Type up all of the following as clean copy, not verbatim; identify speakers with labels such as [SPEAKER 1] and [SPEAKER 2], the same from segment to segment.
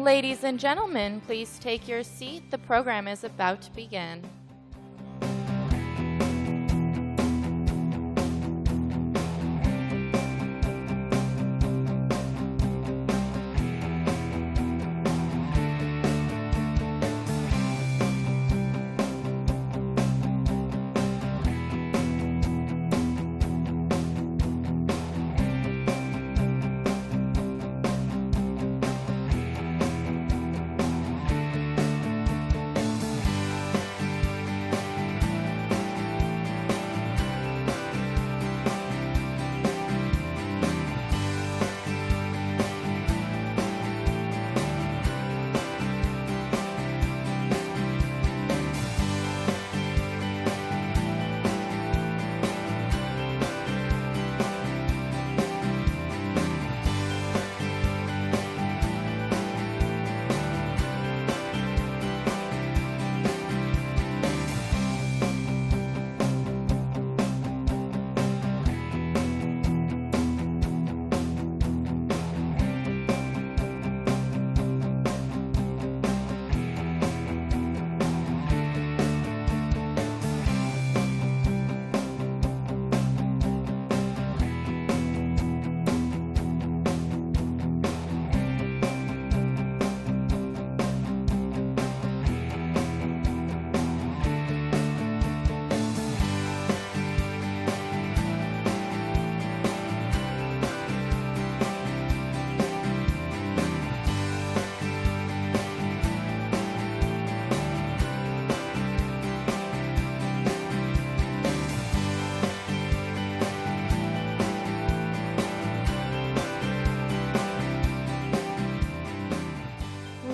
[SPEAKER 1] Ladies and gentlemen, please take your seat. The program is about to begin.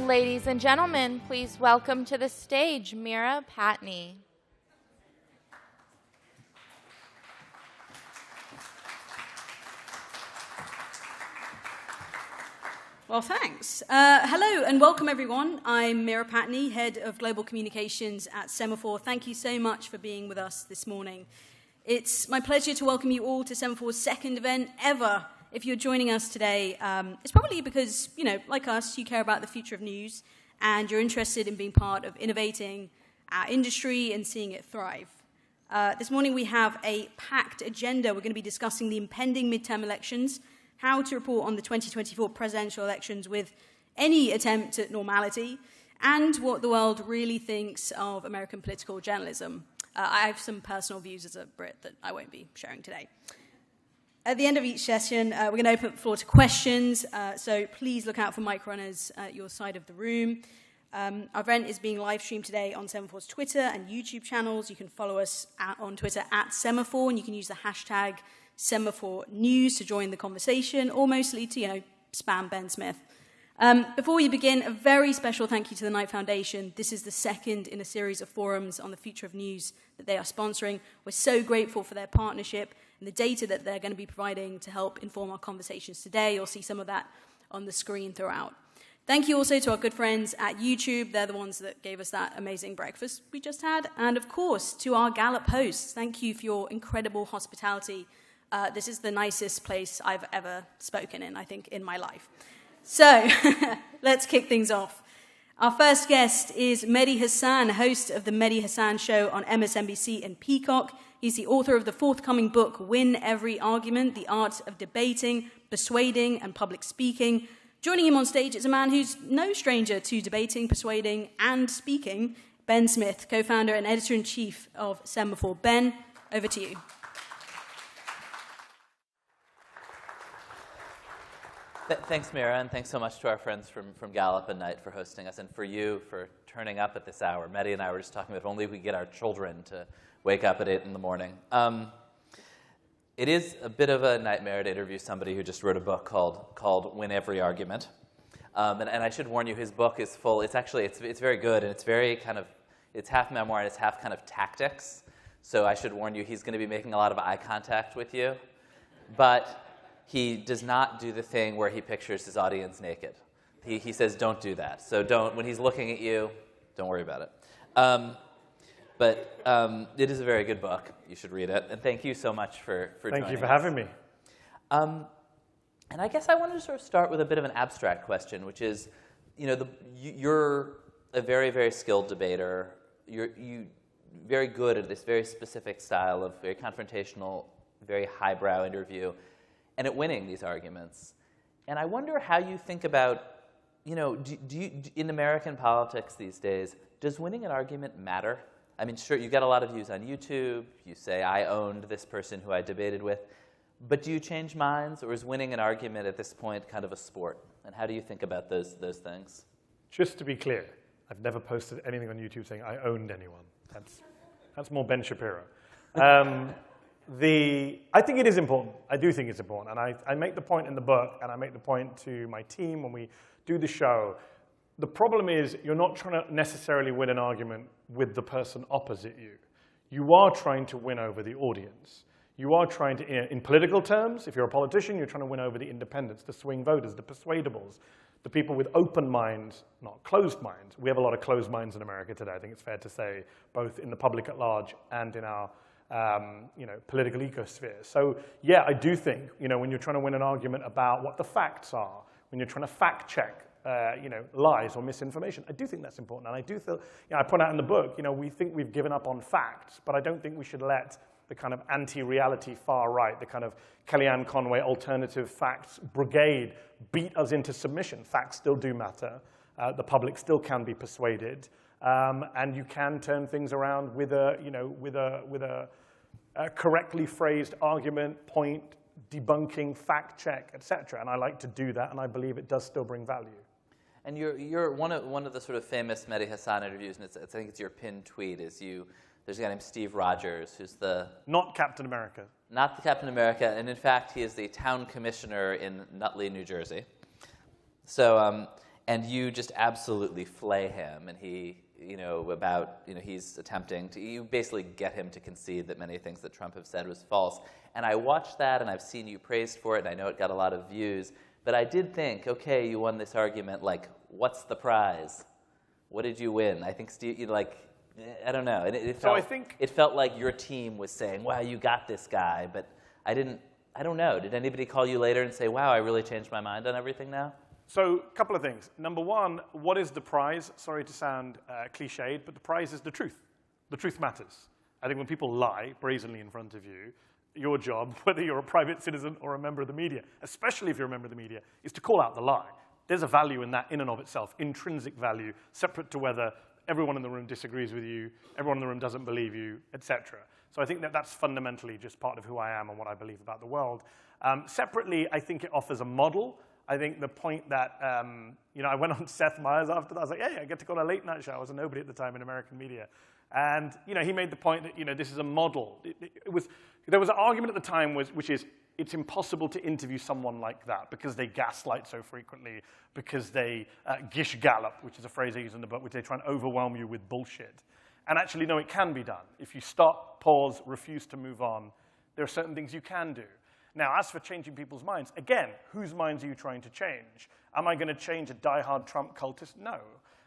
[SPEAKER 1] Ladies and gentlemen, please welcome to the stage Mira Patney.
[SPEAKER 2] Well, thanks. Hello and welcome, everyone. I'm Mira Patney, Head of Global Communications at Semafor. Thank you so much for being with us this morning. It's my pleasure to welcome you all to Semafor's second event ever. If you're joining us today, it's probably because, like us, you care about the future of news and you're interested in being part of innovating our industry and seeing it thrive. This morning we have a packed agenda. We're going to be discussing the impending midterm elections, how to report on the 2024 presidential elections with any attempt at normality, and what the world really thinks of American political journalism. I have some personal views as a Brit that I won't be sharing today. At the end of each session, we're going to open up the floor to questions, so please look out for mic runners at your side of the room. Our event is being live streamed today on Semafor's Twitter and YouTube channels. You can follow us on Twitter at Semafor, and you can use the hashtag SemaforNews to join the conversation, or mostly to, spam Ben Smith. Before we begin, a very special thank you to the Knight Foundation. This is the second in a series of forums on the future of news that they are sponsoring. We're so grateful for their partnership and the data that they're going to be providing to help inform our conversations today. You'll see some of that on the screen throughout. Thank you also to our good friends at YouTube. They're the ones that gave us that amazing breakfast we just had. And of course, to our Gallup hosts, thank you for your incredible hospitality. This is the nicest place I've ever spoken in, I think, in my life. So let's kick things off. Our first guest is Mehdi Hasan, host of the Mehdi Hasan Show on MSNBC and Peacock. He's the author of the forthcoming book, Win Every Argument, The Art of Debating, Persuading, and Public Speaking. Joining him on stage is a man who's no stranger to debating, persuading, and speaking, Ben Smith, co-founder and editor-in-chief of Semafor. Ben, over to you.
[SPEAKER 3] Thanks, Mira, and thanks so much to our friends from Gallup and Knight for hosting us, and for you for turning up at this hour. Mehdi and I were just talking about if only we could get our children to wake up at 8 in the morning. It is a bit of a nightmare to interview somebody who just wrote a book called Win Every Argument. And I should warn you, his book is full. It's very good, and it's very it's half memoir and it's half kind of tactics. So I should warn you, he's going to be making a lot of eye contact with you. But he does not do the thing where he pictures his audience naked. He says, don't do that. So when he's looking at you, don't worry about it. But it is a very good book. You should read it. And thank you so much for joining us.
[SPEAKER 4] Thank you for having me.
[SPEAKER 3] And I guess I wanted to sort of start with a bit of an abstract question, which is, you're a very, very skilled debater. You're very good at this very specific style of very confrontational, very highbrow interview, and at winning these arguments. And I wonder how you think about, in American politics these days, does winning an argument matter? I mean, sure, you get a lot of views on YouTube. You say, I owned this person who I debated with. But do you change minds, or is winning an argument at this point kind of a sport? And how do you think about those things?
[SPEAKER 4] Just to be clear, I've never posted anything on YouTube saying I owned anyone. That's more Ben Shapiro. I think it is important. I do think it's important. And I make the point in the book, and I make the point to my team when we do the show. The problem is you're not trying to necessarily win an argument with the person opposite you. You are trying to win over the audience. You are trying to, in political terms, if you're a politician, you're trying to win over the independents, the swing voters, the persuadables, the people with open minds, not closed minds. We have a lot of closed minds in America today, I think it's fair to say, both in the public at large and in our political ecosphere. So yeah, I do think, when you're trying to win an argument about what the facts are, when you're trying to fact check lies or misinformation, I do think that's important. And I do feel, I point out in the book, we think we've given up on facts, but I don't think we should let the kind of anti-reality far right, the kind of Kellyanne Conway alternative facts brigade beat us into submission. Facts still do matter. The public still can be persuaded. And you can turn things around with a correctly phrased argument, point, debunking, fact check, etc. And I like to do that, and I believe it does still bring value.
[SPEAKER 3] And you're one of the sort of famous Mehdi Hasan interviews, and I think it's your pinned tweet, is there's a guy named Steve Rogers, who's
[SPEAKER 4] not Captain America.
[SPEAKER 3] Not the Captain America, and in fact, he is the town commissioner in Nutley, New Jersey. So, and you just absolutely flay him, and he's attempting to, you basically get him to concede that many things that Trump have said was false. And I watched that, and I've seen you praised for it, and I know it got a lot of views. But I did think, okay, you won this argument, what's the prize? What did you win? I think Steve, I don't know. It felt like your team was saying, wow, you got this guy, but I don't know. Did anybody call you later and say, wow, I really changed my mind on everything now?
[SPEAKER 4] So a couple of things. Number one, what is the prize? Sorry to sound cliched, but the prize is the truth. The truth matters. I think when people lie brazenly in front of you, your job, whether you're a private citizen or a member of the media, especially if you're a member of the media, is to call out the lie. There's a value in that in and of itself, intrinsic value, separate to whether everyone in the room disagrees with you, everyone in the room doesn't believe you, etc. So I think that's fundamentally just part of who I am and what I believe about the world. Separately, I think it offers a model. I think the point that, I went on Seth Meyers after that. I was like, hey, I get to go on a late night show. I was a nobody at the time in American media. And, he made the point that, this is a model. There was an argument at the time which is, it's impossible to interview someone like that because they gaslight so frequently, because they gish gallop, which is a phrase I use in the book, which they try and overwhelm you with bullshit. And actually, no, it can be done. If you stop, pause, refuse to move on, there are certain things you can do. Now, as for changing people's minds, again, whose minds are you trying to change? Am I going to change a diehard Trump cultist? No.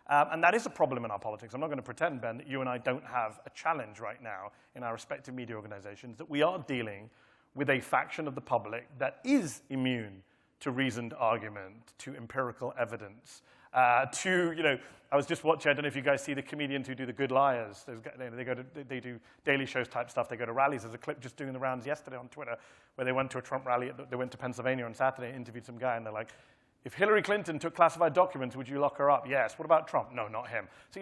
[SPEAKER 4] And that is a problem in our politics. I'm not going to pretend, Ben, that you and I don't have a challenge right now in our respective media organizations, that we are dealing with a faction of the public that is immune to reasoned argument, to empirical evidence, I was just watching, I don't know if you guys see the comedians who do the good liars. They do daily shows type stuff. They go to rallies. There's a clip just doing the rounds yesterday on Twitter where they went to a Trump rally. They went to Pennsylvania on Saturday, interviewed some guy, and they're like, if Hillary Clinton took classified documents, would you lock her up? Yes. What about Trump? No, not him. So,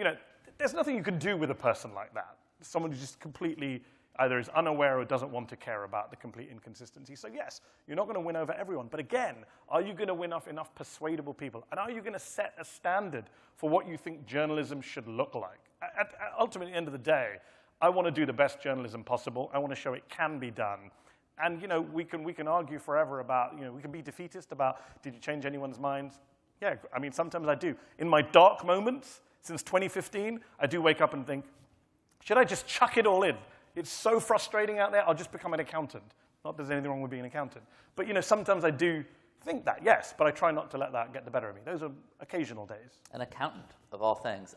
[SPEAKER 4] there's nothing you can do with a person like that. Someone who just completely either is unaware or doesn't want to care about the complete inconsistency. So yes, you're not going to win over everyone. But again, are you going to win enough persuadable people? And are you going to set a standard for what you think journalism should look like? Ultimately, at the end of the day, I want to do the best journalism possible. I want to show it can be done. And we can argue forever about, we can be defeatist about, did you change anyone's minds? Yeah, I mean, sometimes I do. In my dark moments, since 2015, I do wake up and think, should I just chuck it all in? It's so frustrating out there, I'll just become an accountant. Not that there's anything wrong with being an accountant. But sometimes I do think that, yes, but I try not to let that get the better of me. Those are occasional days.
[SPEAKER 3] An accountant, of all things.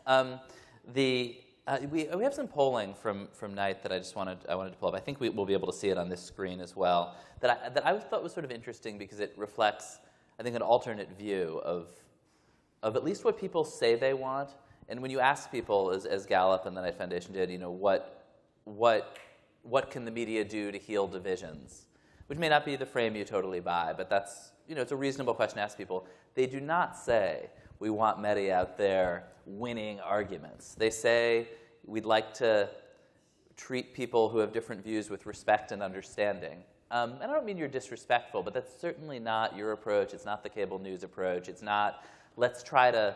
[SPEAKER 3] We have some polling from Knight that I wanted to pull up. I think we'll be able to see it on this screen as well. That I thought was sort of interesting because it reflects, I think, an alternate view of at least what people say they want. And when you ask people, as Gallup and the Knight Foundation did, what can the media do to heal divisions? Which may not be the frame you totally buy, but that's, it's a reasonable question to ask people. They do not say, we want Mehdi out there winning arguments. They say, we'd like to treat people who have different views with respect and understanding. And I don't mean you're disrespectful, but that's certainly not your approach. It's not the cable news approach. It's not, let's try to,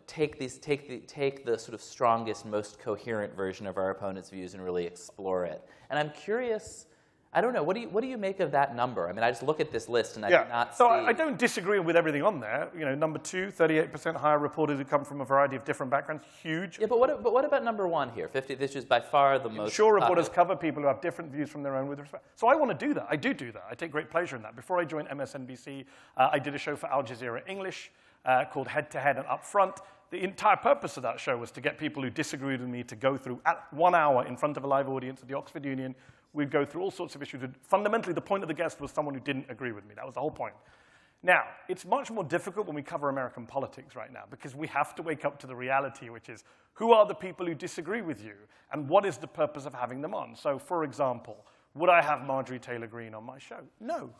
[SPEAKER 3] take the sort of strongest, most coherent version of our opponent's views and really explore it. And I'm curious, I don't know, what do you make of that number? I mean, I just look at this list and I do not see.
[SPEAKER 4] So I don't disagree with everything on there. Number 2, 38% higher reporters who come from a variety of different backgrounds, huge.
[SPEAKER 3] Yeah, but what about number 1 here? 50. This is by far the most.
[SPEAKER 4] Sure, reporters cover people who have different views from their own with respect. So I want to do that. I do that. I take great pleasure in that. Before I joined MSNBC, I did a show for Al Jazeera English called Head to Head and Up Front. The entire purpose of that show was to get people who disagreed with me to go through, at 1 hour in front of a live audience at the Oxford Union, we'd go through all sorts of issues. Fundamentally, the point of the guest was someone who didn't agree with me. That was the whole point. Now, it's much more difficult when we cover American politics right now, because we have to wake up to the reality, which is, who are the people who disagree with you, and what is the purpose of having them on? So, for example, would I have Marjorie Taylor Greene on my show? No.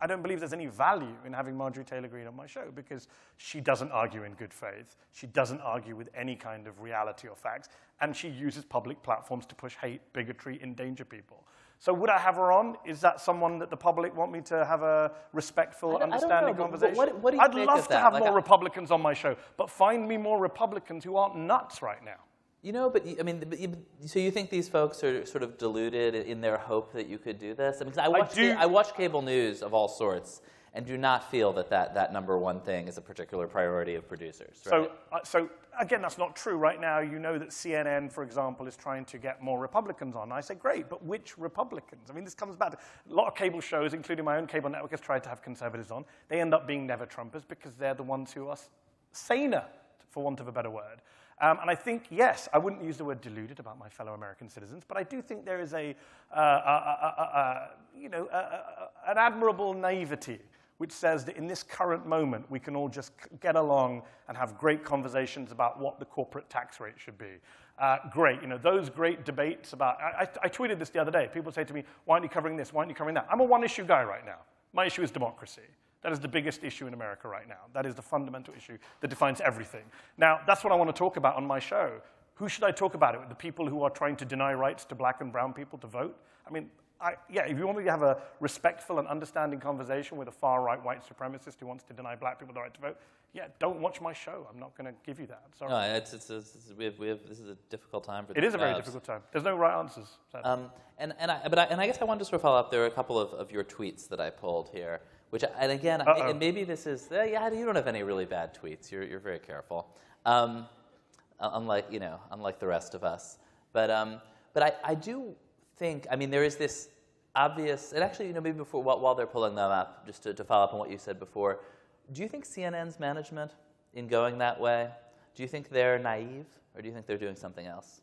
[SPEAKER 4] I don't believe there's any value in having Marjorie Taylor Greene on my show because she doesn't argue in good faith. She doesn't argue with any kind of reality or facts. And she uses public platforms to push hate, bigotry, endanger people. So would I have her on? Is that someone that the public want me to have a respectful, understanding conversation?
[SPEAKER 3] What do you
[SPEAKER 4] I'd
[SPEAKER 3] make
[SPEAKER 4] love
[SPEAKER 3] of
[SPEAKER 4] to
[SPEAKER 3] that?
[SPEAKER 4] have more Republicans on my show, but find me more Republicans who aren't nuts right now.
[SPEAKER 3] So you think these folks are sort of deluded in their hope that you could do this? I mean, I watch cable news of all sorts and do not feel that number 1 thing is a particular priority of producers. Right?
[SPEAKER 4] So again, that's not true. Right now, you know that CNN, for example, is trying to get more Republicans on. I say, great, but which Republicans? I mean, this comes back to a lot of cable shows, including my own cable network, has tried to have conservatives on. They end up being never-Trumpers because they're the ones who are saner, for want of a better word. And I think, yes, I wouldn't use the word deluded about my fellow American citizens, but I do think there is an admirable naivety which says that in this current moment, we can all just get along and have great conversations about what the corporate tax rate should be. Great, those great debates about, I tweeted this the other day. People say to me, why aren't you covering this? Why aren't you covering that? I'm a one-issue guy right now. My issue is democracy. That is the biggest issue in America right now. That is the fundamental issue that defines everything. Now, that's what I want to talk about on my show. Who should I talk about it with? The people who are trying to deny rights to black and brown people to vote? I mean, if you want me to have a respectful and understanding conversation with a far-right white supremacist who wants to deny black people the right to vote, don't watch my show. I'm not going to give you that. Sorry.
[SPEAKER 3] No, this is a difficult time for
[SPEAKER 4] it is a very difficult time. There's no right answers.
[SPEAKER 3] And I guess I wanted to sort of follow up. There are a couple of your tweets that I pulled here. And maybe this is, you don't have any really bad tweets. You're very careful, unlike the rest of us. But I do think, there is this obvious, and actually, maybe before, while they're pulling them up, just to follow up on what you said before, do you think CNN's management, in going that way, do you think they're naive, or do you think they're doing something else?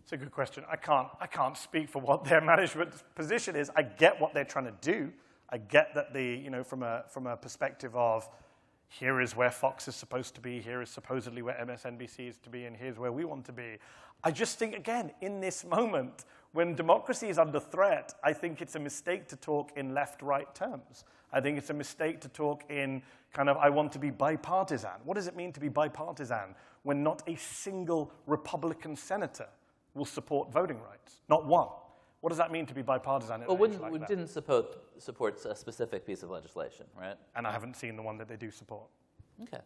[SPEAKER 4] It's a good question. I can't speak for what their management position is. I get what they're trying to do. I get that from a perspective of here is where Fox is supposed to be, here is supposedly where MSNBC is to be, and here's where we want to be. I just think, again, in this moment, when democracy is under threat, I think it's a mistake to talk in left-right terms. I think it's a mistake to talk in kind of, I want to be bipartisan. What does it mean to be bipartisan when not a single Republican senator will support voting rights? Not one. What does that mean to be bipartisan?
[SPEAKER 3] Well, we didn't support a specific piece of legislation, right?
[SPEAKER 4] And I haven't seen the one that they do support.
[SPEAKER 3] Okay.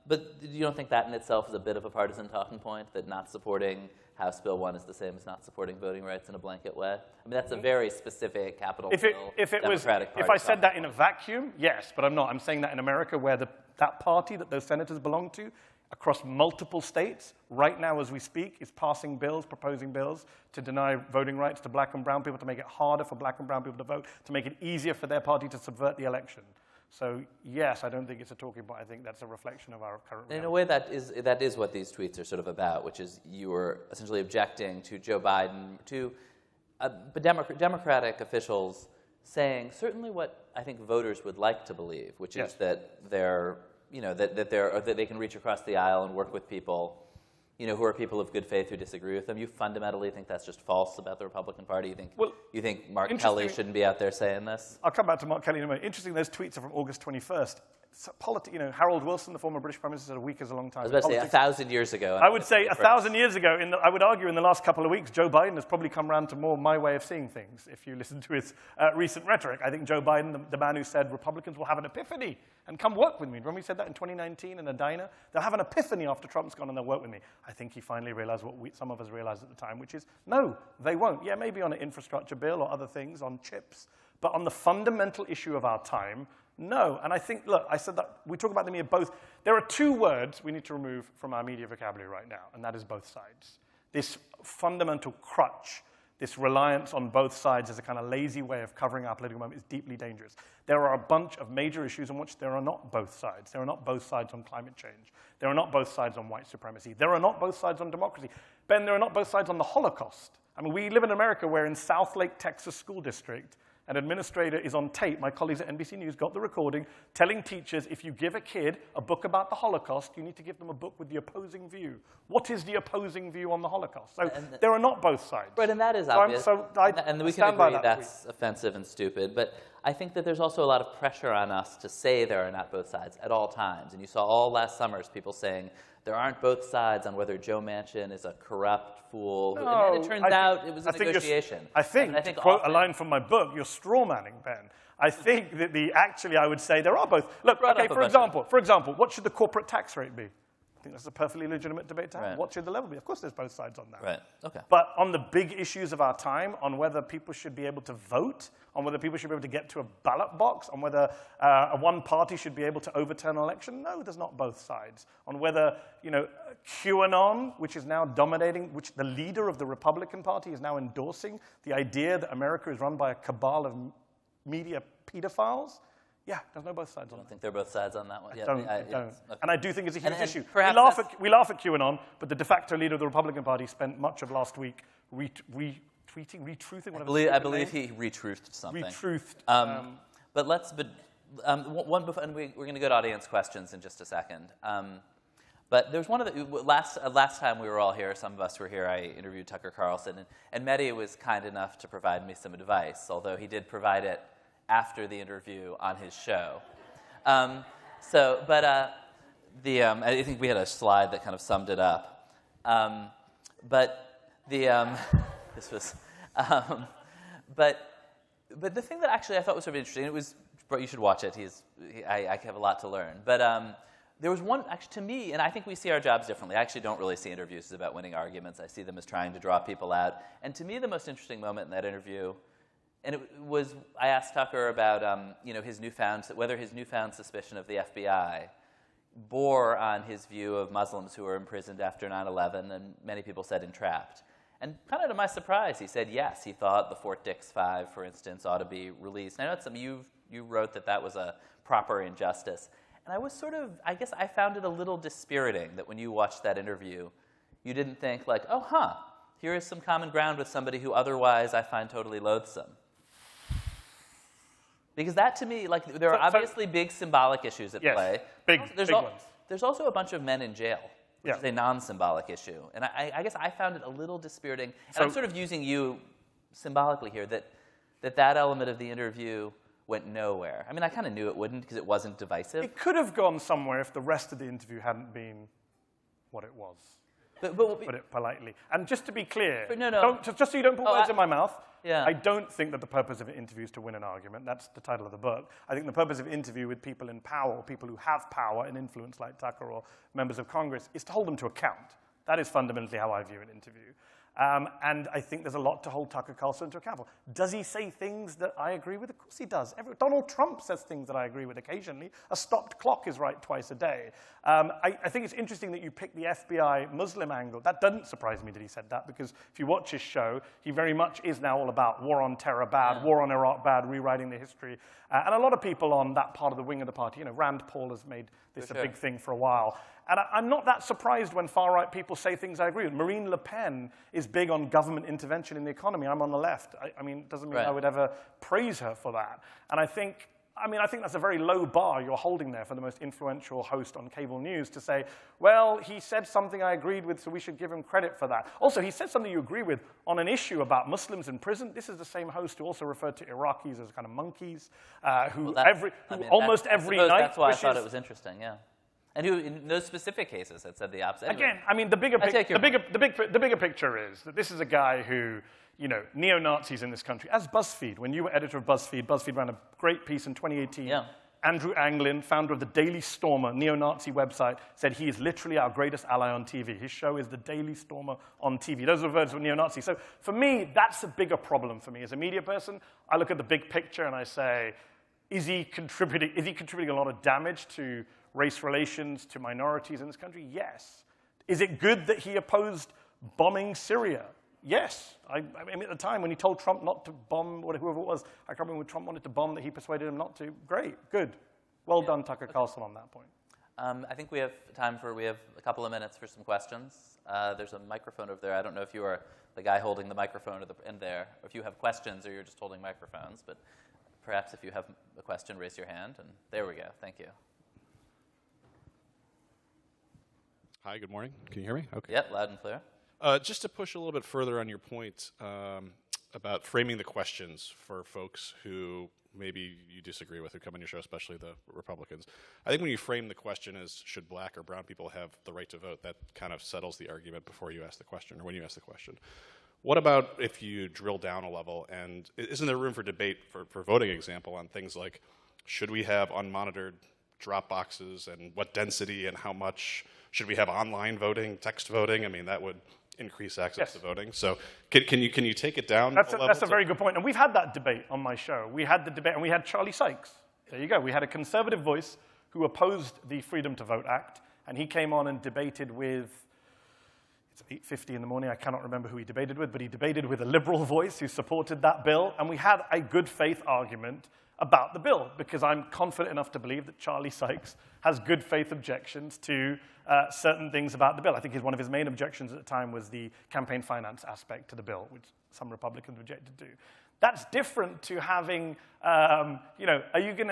[SPEAKER 3] But you don't think that in itself is a bit of a partisan talking point, that not supporting House Bill 1 is the same as not supporting voting rights in a blanket way? That's a very specific Capitol Hill Democratic Party.
[SPEAKER 4] If I said that in a vacuum, yes, but I'm not. I'm saying that in America, where that party that those senators belong to, across multiple states, right now as we speak, is passing bills, proposing bills to deny voting rights to black and brown people, to make it harder for black and brown people to vote, to make it easier for their party to subvert the election. So yes, I don't think it's a talking point. I think that's a reflection of our current reality.
[SPEAKER 3] In a way, that is what these tweets are sort of about, which is you were essentially objecting to Joe Biden, to Democratic officials saying certainly what I think voters would like to believe, which
[SPEAKER 4] Yes.
[SPEAKER 3] is that they're, that they can reach across the aisle and work with people, who are people of good faith who disagree with them. You fundamentally think that's just false about the Republican Party? You think Mark Kelly shouldn't be out there saying this?
[SPEAKER 4] I'll come back to Mark Kelly in a minute. Interesting, those tweets are from August 21st. Harold Wilson, the former British Prime Minister, said a week is a long time.
[SPEAKER 3] I was about to say 1,000 years ago.
[SPEAKER 4] I would say 1,000 years ago. I would argue in the last couple of weeks, Joe Biden has probably come around to more my way of seeing things, if you listen to his recent rhetoric. I think Joe Biden, the man who said Republicans will have an epiphany and come work with me. Remember he said that in 2019 in a diner? They'll have an epiphany after Trump's gone and they'll work with me. I think he finally realized what some of us realized at the time, which is, no, they won't. Yeah, maybe on an infrastructure bill or other things, on chips. But on the fundamental issue of our time, no. And I think, look, I said that we talk about the media both. There are two words we need to remove from our media vocabulary right now, and that is both sides. This fundamental crutch, this reliance on both sides as a kind of lazy way of covering our political moment is deeply dangerous. There are a bunch of major issues on which there are not both sides. There are not both sides on climate change. There are not both sides on white supremacy. There are not both sides on democracy. Ben, there are not both sides on the Holocaust. I mean, we live in America where in Southlake, Texas School District, an administrator is on tape, my colleagues at NBC News got the recording, telling teachers if you give a kid a book about the Holocaust, you need to give them a book with the opposing view. What is the opposing view on the Holocaust? So there are not both sides.
[SPEAKER 3] Right, and that is obvious. And we can agree that's offensive and stupid. But I think that there's also a lot of pressure on us to say there are not both sides at all times. And you saw all last summer people saying there aren't both sides on whether Joe Manchin is a corrupt fool.
[SPEAKER 4] No,
[SPEAKER 3] and it turns out it was a negotiation.
[SPEAKER 4] I think to quote a line from my book, you're straw-manning, Ben. I think that actually I would say there are both. Look, okay, for example, what should the corporate tax rate be? I think that's a perfectly legitimate debate to have.
[SPEAKER 3] Right.
[SPEAKER 4] What should the level be? Of course there's both sides on that.
[SPEAKER 3] Right, okay.
[SPEAKER 4] But on the big issues of our time, on whether people should be able to vote, on whether people should be able to get to a ballot box, on whether one party should be able to overturn an election, no, there's not both sides. On whether, QAnon, which is now dominating, which the leader of the Republican Party is now endorsing, the idea that America is run by a cabal of media pedophiles, yeah, there's no both sides on that.
[SPEAKER 3] I don't think there are both sides on that one.
[SPEAKER 4] I don't. Okay. And I do think it's a huge issue. We laugh at QAnon, but the de facto leader of the Republican Party spent much of last week retruthing, whatever.
[SPEAKER 3] I believe he retruthed something. But let's. We're going to go to audience questions in just a second. But there's one of the last time we were all here. Some of us were here. I interviewed Tucker Carlson, and Mehdi was kind enough to provide me some advice, although he did provide it after the interview on his show. I think we had a slide that kind of summed it up. But the thing that actually I thought was sort of interesting, you should watch it. I have a lot to learn. But there was one, actually, to me, and I think we see our jobs differently. I actually don't really see interviews as about winning arguments. I see them as trying to draw people out. And to me, the most interesting moment in that interview, and it was, I asked Tucker about whether his newfound suspicion of the FBI bore on his view of Muslims who were imprisoned after 9/11, and many people said entrapped. And kind of to my surprise, he said yes. He thought the Fort Dix 5, for instance, ought to be released. And I know it's something you wrote that was a proper injustice. And I was I guess I found it a little dispiriting that when you watched that interview, you didn't think like, here is some common ground with somebody who otherwise I find totally loathsome. Because that, to me, there are obviously big symbolic issues at play.
[SPEAKER 4] Big ones.
[SPEAKER 3] There's also a bunch of men in jail, which is a non-symbolic issue. And I guess I found it a little dispiriting. And I'm sort of using you symbolically here, that element of the interview went nowhere. I mean, I kind of knew it wouldn't because it wasn't divisive.
[SPEAKER 4] It could have gone somewhere if the rest of the interview hadn't been what it was. Put it politely. And just to be clear, just so you don't put words in my mouth, I don't think that the purpose of an interview is to win an argument. That's the title of the book. I think the purpose of an interview with people in power, or people who have power and influence like Tucker or members of Congress, is to hold them to account. That is fundamentally how I view an interview. And I think there's a lot to hold Tucker Carlson to account for. Does he say things that I agree with? Of course he does. Donald Trump says things that I agree with occasionally. A stopped clock is right twice a day. I think it's interesting that you picked the FBI Muslim angle. That doesn't surprise me that he said that, because if you watch his show, he very much is now all about war on terror bad, war on Iraq bad, rewriting the history. And a lot of people on that part of the wing of the party, Rand Paul has made this a big thing for a while. And I'm not that surprised when far-right people say things I agree with. Marine Le Pen is big on government intervention in the economy. I'm on the left. I mean, it doesn't mean I would ever praise her for that. And I think that's a very low bar you're holding there for the most influential host on cable news to say, well, he said something I agreed with, so we should give him credit for that. Also, he said something you agree with on an issue about Muslims in prison. This is the same host who also referred to Iraqis as kind of monkeys, almost every night.
[SPEAKER 3] That's why I thought it was interesting, yeah. And who, in those specific cases, had said the opposite. Anyway,
[SPEAKER 4] again, I mean, the bigger picture is that this is a guy who, neo-Nazis in this country, as BuzzFeed, when you were editor of BuzzFeed, BuzzFeed ran a great piece in 2018.
[SPEAKER 3] Yeah.
[SPEAKER 4] Andrew Anglin, founder of the Daily Stormer, neo-Nazi website, said he is literally our greatest ally on TV. His show is the Daily Stormer on TV. Those are the words of neo-Nazi. So for me, that's a bigger problem for me. As a media person, I look at the big picture and I say, is he contributing a lot of damage to race relations, to minorities in this country? Yes. Is it good that he opposed bombing Syria? Yes. I mean, at the time when he told Trump not to bomb, whoever it was, I can't remember when Trump wanted to bomb, that he persuaded him not to. Great, good. Well done, Tucker Carlson, on that point.
[SPEAKER 3] I think we have a couple of minutes for some questions. There's a microphone over there. I don't know if you are the guy holding the microphone in there, or if you have questions or you're just holding microphones, but perhaps if you have a question, raise your hand, and there we go. Thank you.
[SPEAKER 5] Hi, good morning. Can you hear me? Okay.
[SPEAKER 3] Yep, loud and clear.
[SPEAKER 5] Just to push a little bit further on your point about framing the questions for folks who maybe you disagree with, who come on your show, especially the Republicans. I think when you frame the question as should black or brown people have the right to vote, that kind of settles the argument before you ask the question or when you ask the question. What about if you drill down a level, and isn't there room for debate, for voting example, on things like should we have unmonitored drop boxes and what density and how much? Should we have online voting, text voting? I mean, that would increase access to voting. So can you take it down a level?
[SPEAKER 4] That's a very good point. And we've had that debate on my show. We had the debate, and we had Charlie Sykes. There you go. We had a conservative voice who opposed the Freedom to Vote Act, and he came on and debated with, it's 8:50 in the morning, I cannot remember who he debated with, but he debated with a liberal voice who supported that bill, and we had a good faith argument about the bill, because I'm confident enough to believe that Charlie Sykes has good faith objections to certain things about the bill. I think one of his main objections at the time was the campaign finance aspect to the bill, which some Republicans objected to. That's different to having, am I going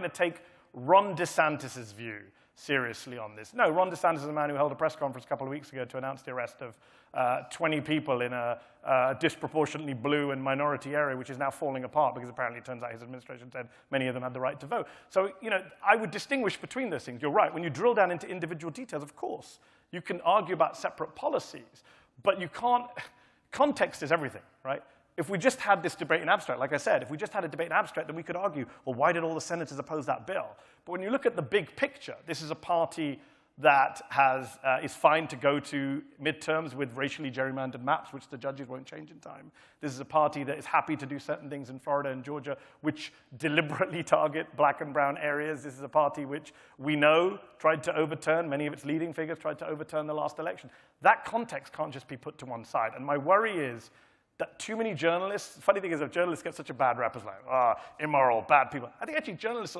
[SPEAKER 4] to take Ron DeSantis's view seriously on this? No, Ron DeSantis is a man who held a press conference a couple of weeks ago to announce the arrest of 20 people in a disproportionately blue and minority area, which is now falling apart because apparently it turns out his administration said many of them had the right to vote. So, I would distinguish between those things. You're right. When you drill down into individual details, of course, you can argue about separate policies, but you can't. Context is everything, right? If we just had this debate in abstract, like I said, if we just had a debate in abstract, then we could argue, well, why did all the senators oppose that bill? But when you look at the big picture, this is a party that is fine to go to midterms with racially gerrymandered maps, which the judges won't change in time. This is a party that is happy to do certain things in Florida and Georgia, which deliberately target black and brown areas. This is a party which we know tried to overturn, many of its leading figures tried to overturn the last election. That context can't just be put to one side. And my worry is that too many journalists, funny thing is if journalists get such a bad rap as like, immoral, bad people. I think actually journalists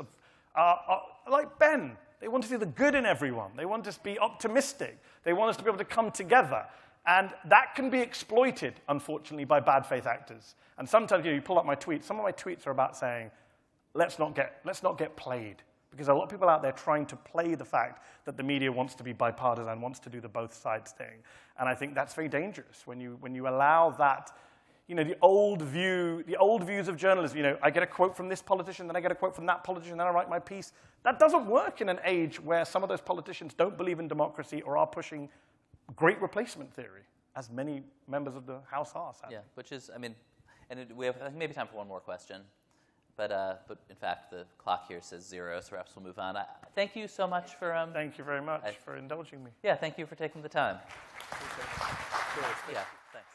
[SPEAKER 4] are like Ben. They want to see the good in everyone. They want us to be optimistic. They want us to be able to come together. And that can be exploited, unfortunately, by bad faith actors. And sometimes you pull up my tweets. Some of my tweets are about saying, let's not get played. Because a lot of people out there trying to play the fact that the media wants to be bipartisan, wants to do the both sides thing. And I think that's very dangerous when you allow that, the old views of journalism. I get a quote from this politician, then I get a quote from that politician, then I write my piece. That doesn't work in an age where some of those politicians don't believe in democracy or are pushing great replacement theory, as many members of the House are, sadly.
[SPEAKER 3] Yeah, which is, we have maybe time for one more question. But in fact, the clock here says 0, so perhaps we'll move on. Thank you so much for...
[SPEAKER 4] Thank you very much for indulging me.
[SPEAKER 3] Yeah, thank you for taking the time. Yeah, thanks.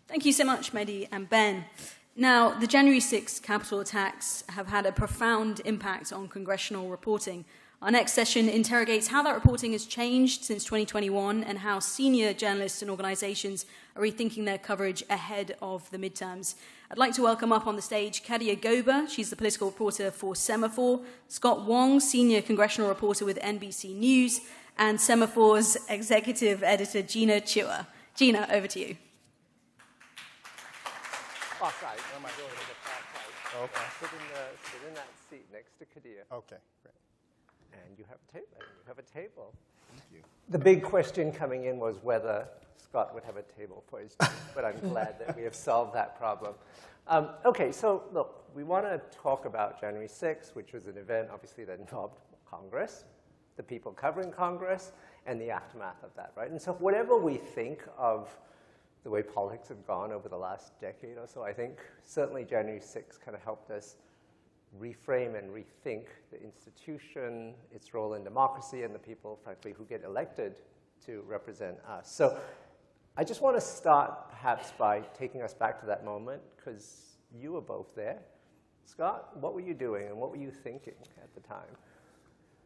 [SPEAKER 2] Thank you so much, Mehdi and Ben. Now, the January 6th Capitol attacks have had a profound impact on congressional reporting. Our next session interrogates how that reporting has changed since 2021 and how senior journalists and organizations are rethinking their coverage ahead of the midterms. I'd like to welcome up on the stage Kadia Goba. She's the political reporter for Semafor, Scott Wong, senior congressional reporter with NBC News, and Semafor's executive editor, Gina Chua. Gina, over to you.
[SPEAKER 6] Offside. Oh, my God. Okay. Sit in that seat next to Kadia.
[SPEAKER 7] Okay, great.
[SPEAKER 6] And you have a table. Thank you. The big question coming in was whether Scott would have a table for his team, but I'm glad that we have solved that problem. Okay, so look, we want to talk about January 6th, which was an event, obviously, that involved Congress, the people covering Congress, and the aftermath of that, right? And so whatever we think of the way politics have gone over the last decade or so, I think certainly January 6th kind of helped us reframe and rethink the institution, its role in democracy, and the people, frankly, who get elected to represent us. So I just want to start perhaps by taking us back to that moment, because you were both there. Scott, what were you doing and what were you thinking at the time?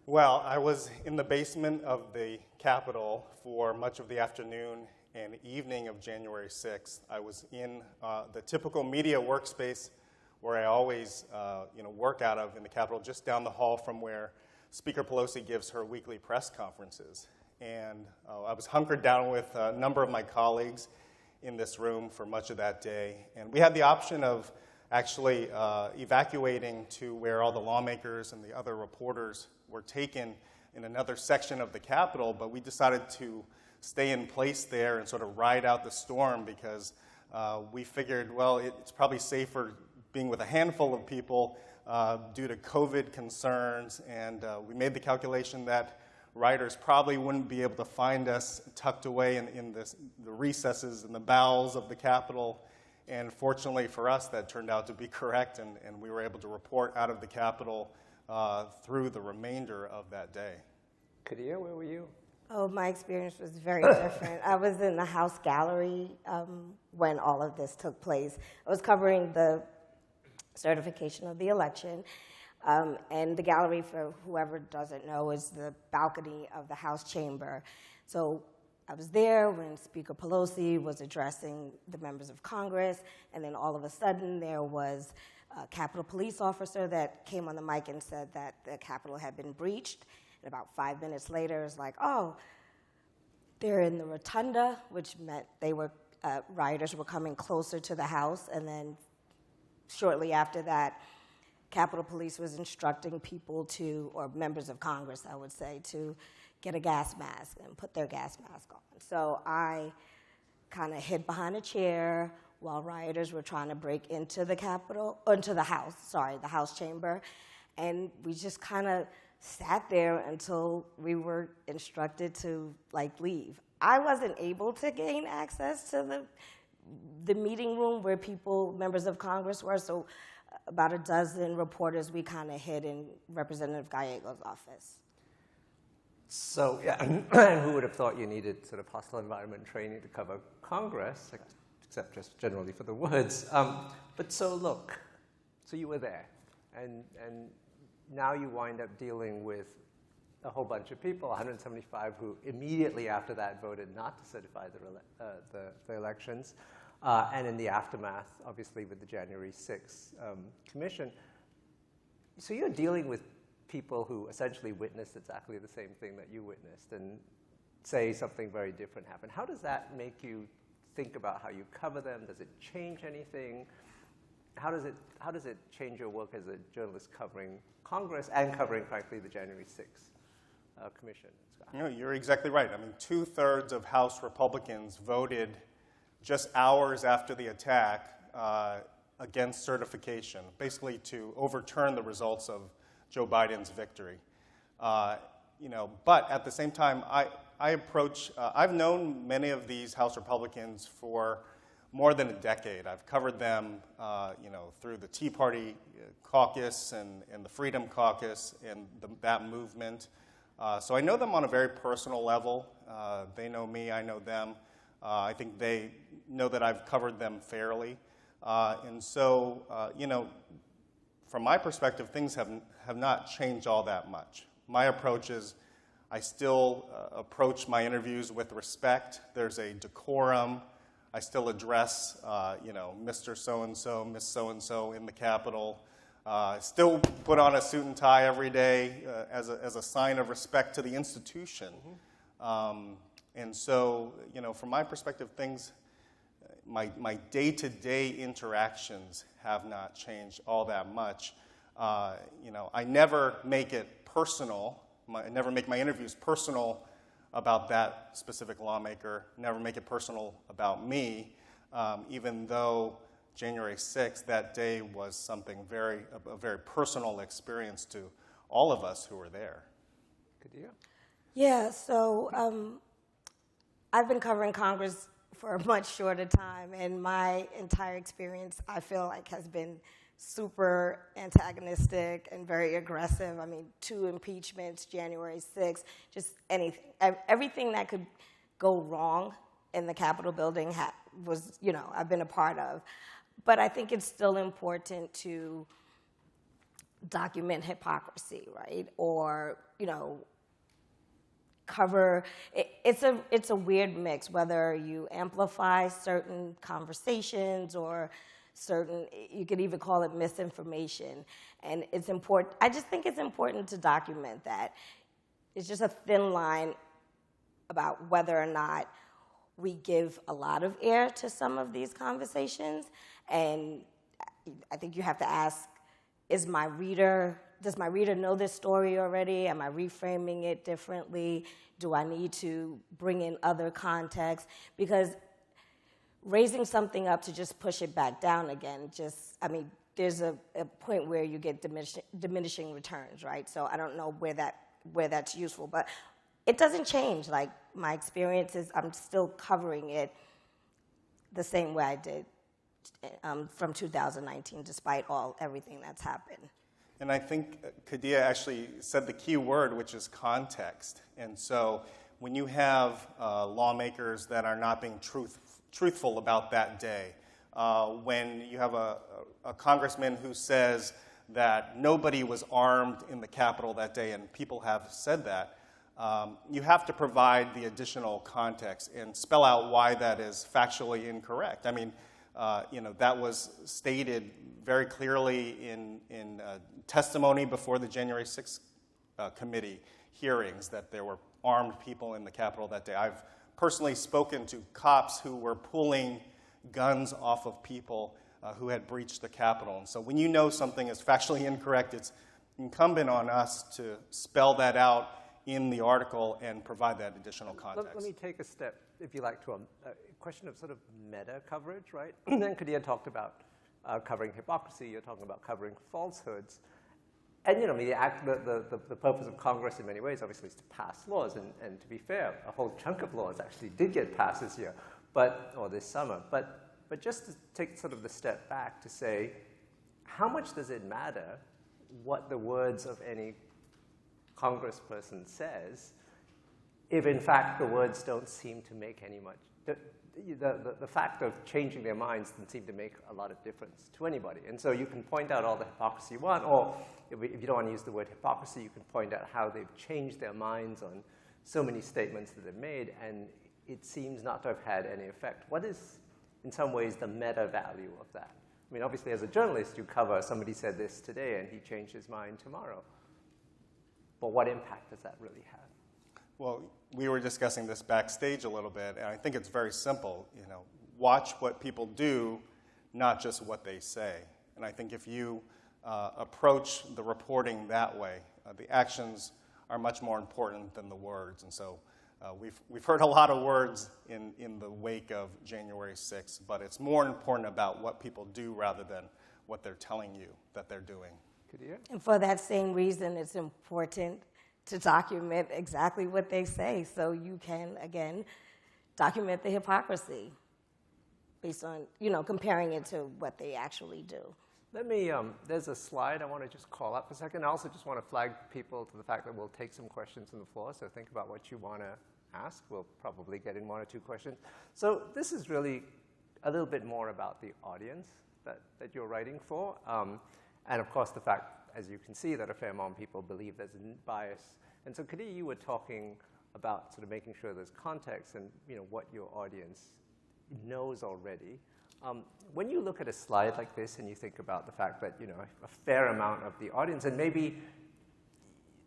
[SPEAKER 7] Well, I was in the basement of the Capitol for much of the afternoon and evening of January 6th. I was in the typical media workspace where I always work out of in the Capitol, just down the hall from where Speaker Pelosi gives her weekly press conferences. And I was hunkered down with a number of my colleagues in this room for much of that day. And we had the option of actually evacuating to where all the lawmakers and the other reporters were taken in another section of the Capitol, but we decided to stay in place there and sort of ride out the storm because we figured, well, it's probably safer being with a handful of people due to COVID concerns, and we made the calculation that rioters probably wouldn't be able to find us tucked away in the recesses and the bowels of the Capitol. And fortunately for us, that turned out to be correct, and we were able to report out of the Capitol through the remainder of that day.
[SPEAKER 6] Kadia, where were you?
[SPEAKER 8] Oh, my experience was very different. I was in the House gallery when all of this took place. I was covering the certification of the election. And the gallery, for whoever doesn't know, is the balcony of the House chamber. So I was there when Speaker Pelosi was addressing the members of Congress, and then all of a sudden there was a Capitol police officer that came on the mic and said that the Capitol had been breached. And about 5 minutes later, it's like, oh, they're in the rotunda, which meant they were rioters were coming closer to the House, and then shortly after that, Capitol Police was instructing people to, or members of Congress, I would say, to get a gas mask and put their gas mask on. So I kind of hid behind a chair while rioters were trying to break into the Capitol, or into the House, the House chamber. And we just kind of sat there until we were instructed to, leave. I wasn't able to gain access to the meeting room where members of Congress were, so about a dozen reporters, we kind of hid in Representative Gallego's office.
[SPEAKER 6] So, yeah, and who would have thought you needed sort of hostile environment training to cover Congress, except just generally for the words. But so look, so you were there, and now you wind up dealing with a whole bunch of people, 175 who immediately after that voted not to certify the elections. And in the aftermath, obviously, with the January 6th commission. So you're dealing with people who essentially witnessed exactly the same thing that you witnessed and say something very different happened. How does that make you think about how you cover them? Does it change anything? How does it change your work as a journalist covering Congress and covering, frankly, the January 6th commission? Scott?
[SPEAKER 7] You're exactly right. I mean, 2/3 of House Republicans voted just hours after the attack against certification, basically to overturn the results of Joe Biden's victory. But at the same time, I've known many of these House Republicans for more than a decade. I've covered them, through the Tea Party caucus and the Freedom Caucus and that movement. So I know them on a very personal level. They know me, I know them. I think they know that I've covered them fairly. And so, from my perspective, things have not changed all that much. My approach is I still approach my interviews with respect. There's a decorum. I still address, Mr. So-and-so, Miss So-and-so in the Capitol. Still put on a suit and tie every day as a sign of respect to the institution. And so, from my perspective, things, my day-to-day interactions have not changed all that much. I never make it personal. I never make my interviews personal about that specific lawmaker, never make it personal about me, even though January 6th, that day was something a very personal experience to all of us who were there.
[SPEAKER 6] Kadia?
[SPEAKER 8] Yeah, so I've been covering Congress for a much shorter time, and my entire experience, I feel like, has been super antagonistic and very aggressive. I mean, 2 impeachments, January 6th, just anything. Everything that could go wrong in the Capitol building was, I've been a part of. But I think it's still important to document hypocrisy, right? Or, cover, it's a weird mix, whether you amplify certain conversations or you could even call it misinformation. And it's important, I just think it's important to document that. It's just a thin line about whether or not we give a lot of air to some of these conversations. And I think you have to ask, does my reader know this story already? Am I reframing it differently? Do I need to bring in other context? Because raising something up to just push it back down again, there's a point where you get diminishing returns, right? So I don't know where that's useful, but it doesn't change. Like, my experience is I'm still covering it the same way I did from 2019, despite everything that's happened.
[SPEAKER 7] And I think Kadia actually said the key word, which is context. And so when you have lawmakers that are not being truthful about that day, when you have a congressman who says that nobody was armed in the Capitol that day, and people have said that, you have to provide the additional context and spell out why that is factually incorrect. I mean, that was stated very clearly in testimony before the January 6th committee hearings that there were armed people in the Capitol that day. I've personally spoken to cops who were pulling guns off of people who had breached the Capitol. And so when you know something is factually incorrect, it's incumbent on us to spell that out in the article and provide that additional context.
[SPEAKER 6] Let me take a step, if you like, to a question of sort of meta coverage, right? And then Kadia talked about covering hypocrisy. You're talking about covering falsehoods. And, the purpose of Congress in many ways, obviously, is to pass laws. And to be fair, a whole chunk of laws actually did get passed this year, or this summer. But just to take sort of the step back to say, how much does it matter what the words of any congressperson says if, in fact, the words don't seem to make any much? The fact of changing their minds doesn't seem to make a lot of difference to anybody. And so you can point out all the hypocrisy you want, or if you don't want to use the word hypocrisy, you can point out how they've changed their minds on so many statements that they've made, and it seems not to have had any effect. What is, in some ways, the meta value of that? I mean, obviously, as a journalist, you cover somebody said this today and he changed his mind tomorrow. But what impact does that really have?
[SPEAKER 7] Well, we were discussing this backstage a little bit, and I think it's very simple. Watch what people do, not just what they say. And I think if you approach the reporting that way, the actions are much more important than the words. And so we've heard a lot of words in the wake of January 6th, but it's more important about what people do rather than what they're telling you that they're doing.
[SPEAKER 8] And for that same reason, it's important to document exactly what they say so you can, again, document the hypocrisy based on, comparing it to what they actually do.
[SPEAKER 6] Let me, there's a slide I want to just call up for a second. I also just want to flag people to the fact that we'll take some questions from the floor, so think about what you want to ask. We'll probably get in 1 or 2 questions. So this is really a little bit more about the audience. that you're writing for. And of course, the fact, as you can see, that a fair amount of people believe there's a bias. And so, Kadir, you were talking about sort of making sure there's context and what your audience knows already. When you look at a slide like this and you think about the fact that a fair amount of the audience, and maybe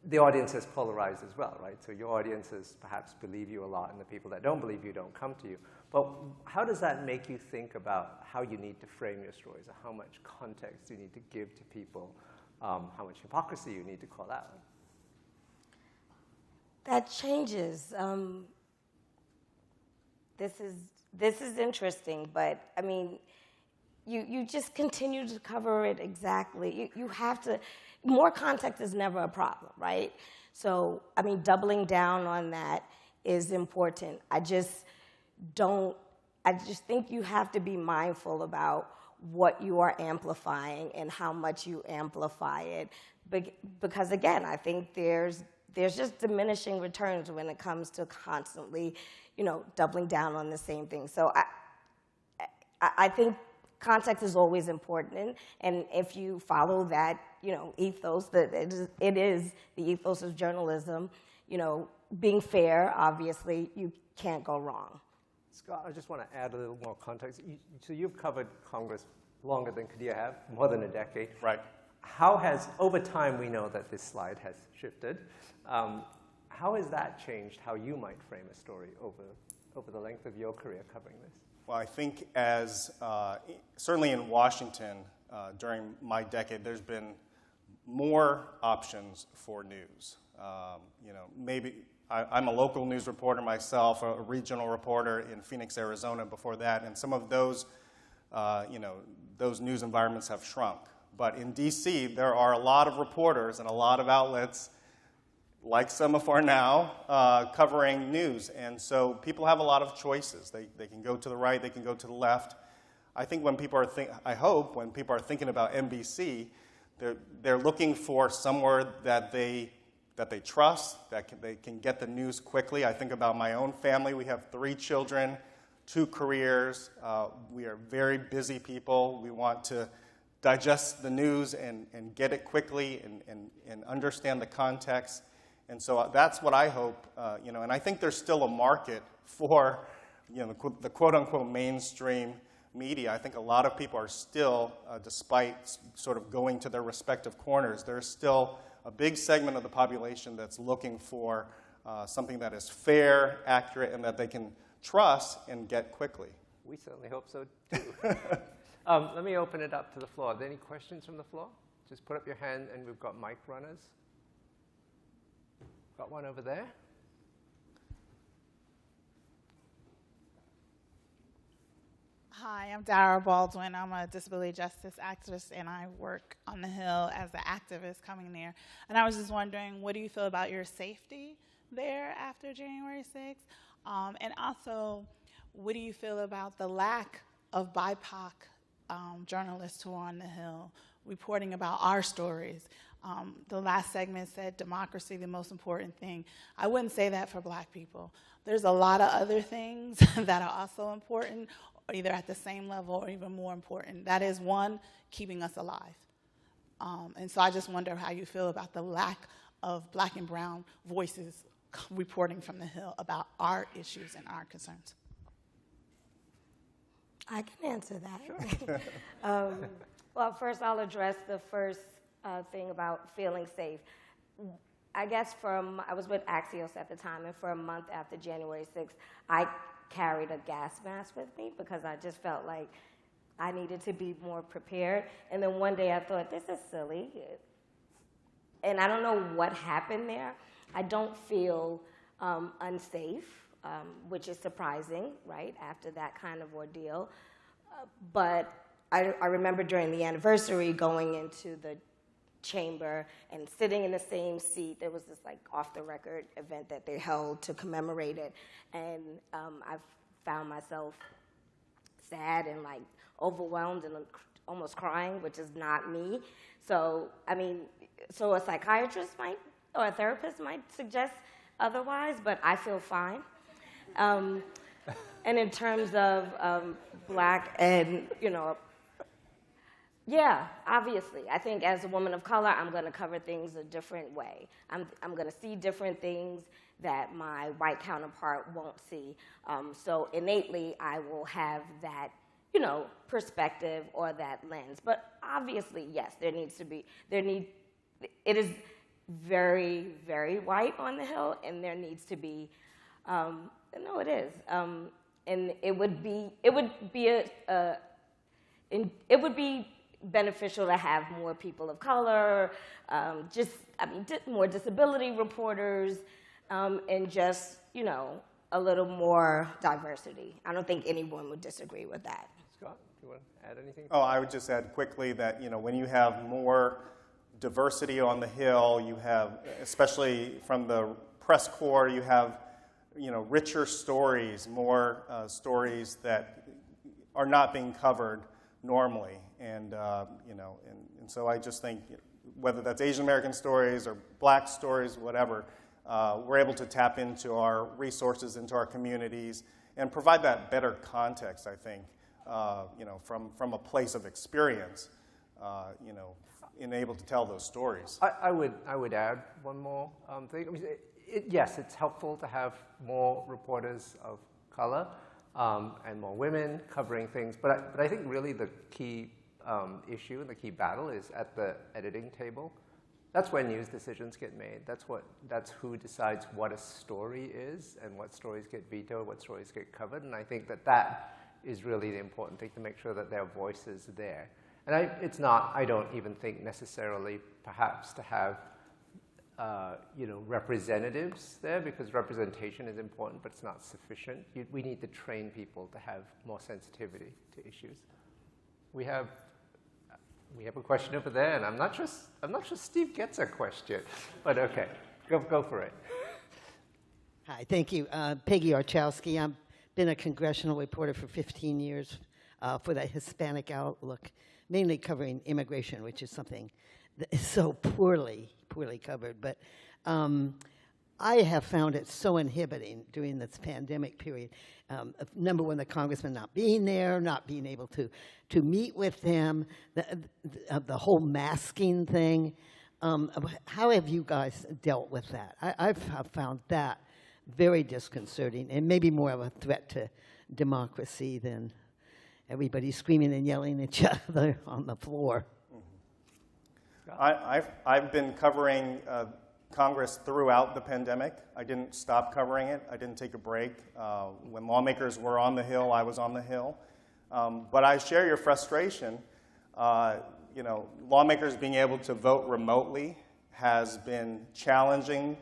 [SPEAKER 6] the audience is polarized as well, right? So your audiences perhaps believe you a lot, and the people that don't believe you don't come to you. But how does that make you think about how you need to frame your stories, or how much context you need to give to people, how much hypocrisy you need to call out?
[SPEAKER 8] That changes. This is interesting, but I mean, you just continue to cover it exactly. You have to. More context is never a problem, right? So I mean, doubling down on that is important. I just think you have to be mindful about what you are amplifying and how much you amplify it, because again, I think there's just diminishing returns when it comes to constantly, doubling down on the same thing. So I think context is always important, and if you follow that, ethos, that it is the ethos of journalism, being fair, obviously, you can't go wrong.
[SPEAKER 6] Scott, I just want to add a little more context. So you've covered Congress longer than Kadir have, more than a decade.
[SPEAKER 7] Right.
[SPEAKER 6] How has, over time, we know that this slide has shifted. How has that changed how you might frame a story over the length of your career covering this?
[SPEAKER 7] Well, I think certainly in Washington, during my decade, there's been more options for news. Maybe I'm a local news reporter myself, a regional reporter in Phoenix, Arizona before that, and some of those, those news environments have shrunk. But in D.C., there are a lot of reporters and a lot of outlets like Semafor now, covering news. And so people have a lot of choices. They can go to the right, they can go to the left. I think when people are I hope when people are thinking about NBC, they're looking for somewhere that they trust, they can get the news quickly. I think about my own family. We have 3 children, 2 careers. We are very busy people. We want to digest the news and get it quickly and understand the context. And so that's what I hope, and I think there's still a market for, the quote-unquote mainstream media. I think a lot of people are still, despite sort of going to their respective corners, there's still a big segment of the population that's looking for something that is fair, accurate, and that they can trust and get quickly.
[SPEAKER 6] We certainly hope so, too. Let me open it up to the floor. Are there any questions from the floor? Just put up your hand, and we've got mic runners. Got one over there.
[SPEAKER 9] Hi, I'm Dara Baldwin. I'm a disability justice activist, and I work on the Hill as an activist coming there. And I was just wondering, what do you feel about your safety there after January 6th? And also, what do you feel about the lack of BIPOC journalists who are on the Hill reporting about our stories? The last segment said democracy, the most important thing. I wouldn't say that for Black people. There's a lot of other things that are also important, either at the same level or even more important. That is, one, keeping us alive. And so I just wonder how you feel about the lack of Black and brown voices reporting from the Hill about our issues and our concerns.
[SPEAKER 8] I can answer that. Sure. Well, first I'll address the first thing about feeling safe. I guess I was with Axios at the time, and for a month after January 6th, I carried a gas mask with me because I just felt like I needed to be more prepared. And then one day I thought, this is silly. And I don't know what happened there. I don't feel unsafe, which is surprising, right, after that kind of ordeal. But I remember during the anniversary going into the chamber and sitting in the same seat. There was this off-the-record event that they held to commemorate it, and I found myself sad and overwhelmed and almost crying, which is not me. So so a psychiatrist or a therapist might suggest otherwise, but I feel fine. And in terms of Black and Yeah, obviously. I think as a woman of color, I'm going to cover things a different way. I'm going to see different things that my white counterpart won't see. So innately, I will have that, perspective or that lens. But obviously, yes, it is very, very white on the Hill, and there needs to be, no, it is. And it would be beneficial to have more people of color, more disability reporters, and just, a little more diversity. I don't think anyone would disagree with that.
[SPEAKER 6] Scott, do you want to add anything?
[SPEAKER 7] Oh, I would just add quickly that, when you have more diversity on the Hill, you have, especially from the press corps, you have, richer stories, more stories that are not being covered normally. And, and so I just think whether that's Asian American stories or black stories, whatever, we're able to tap into our resources, into our communities, and provide that better context, I think, from a place of experience, and able to tell those stories.
[SPEAKER 6] I would add one more thing. I mean, yes, it's helpful to have more reporters of color and more women covering things, but I think really the key issue and the key battle is at the editing table. That's where news decisions get made. That's who decides what a story is and what stories get vetoed, what stories get covered. And I think that is really the important thing, to make sure that their voice is there. And I don't even think necessarily perhaps to have representatives there, because representation is important, but it's not sufficient. We need to train people to have more sensitivity to issues. We have a question over there, and I'm not sure Steve gets a question, but okay, go for it.
[SPEAKER 10] Hi, thank you. Peggy Archowski. I've been a congressional reporter for 15 years for the Hispanic Outlook, mainly covering immigration, which is something that is so poorly covered. But I have found it so inhibiting during this pandemic period. Number one, the congressman not being there, not being able to meet with them, the whole masking thing. How have you guys dealt with that? I've found that very disconcerting and maybe more of a threat to democracy than everybody screaming and yelling at each other on the floor.
[SPEAKER 7] I've been covering Congress throughout the pandemic. I didn't stop covering it. I didn't take a break. When lawmakers were on the Hill, I was on the Hill. But I share your frustration. Lawmakers being able to vote remotely has been challenging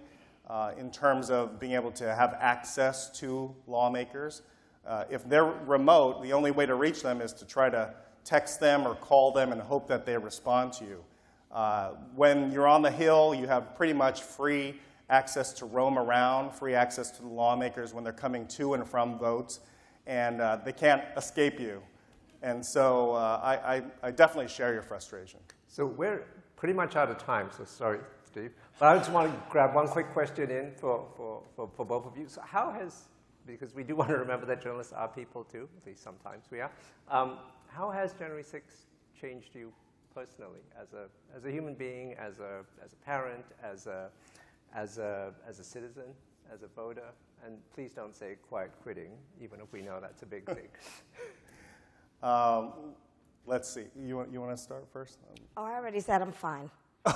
[SPEAKER 7] in terms of being able to have access to lawmakers. If they're remote, the only way to reach them is to try to text them or call them and hope that they respond to you. When you're on the Hill, you have pretty much free access to roam around, free access to the lawmakers when they're coming to and from votes, and they can't escape you. And so I definitely share your frustration.
[SPEAKER 6] So we're pretty much out of time, so sorry, Steve. But I just want to grab one quick question in for both of you. So how has, because we do want to remember that journalists are people too, at least sometimes we are, how has January 6th changed you personally, as a human being, as a parent, as a citizen, as a voter? And please don't say quiet quitting, even if we know that's a big thing.
[SPEAKER 7] Let's see. You want to start first?
[SPEAKER 8] Oh, I already said I'm fine.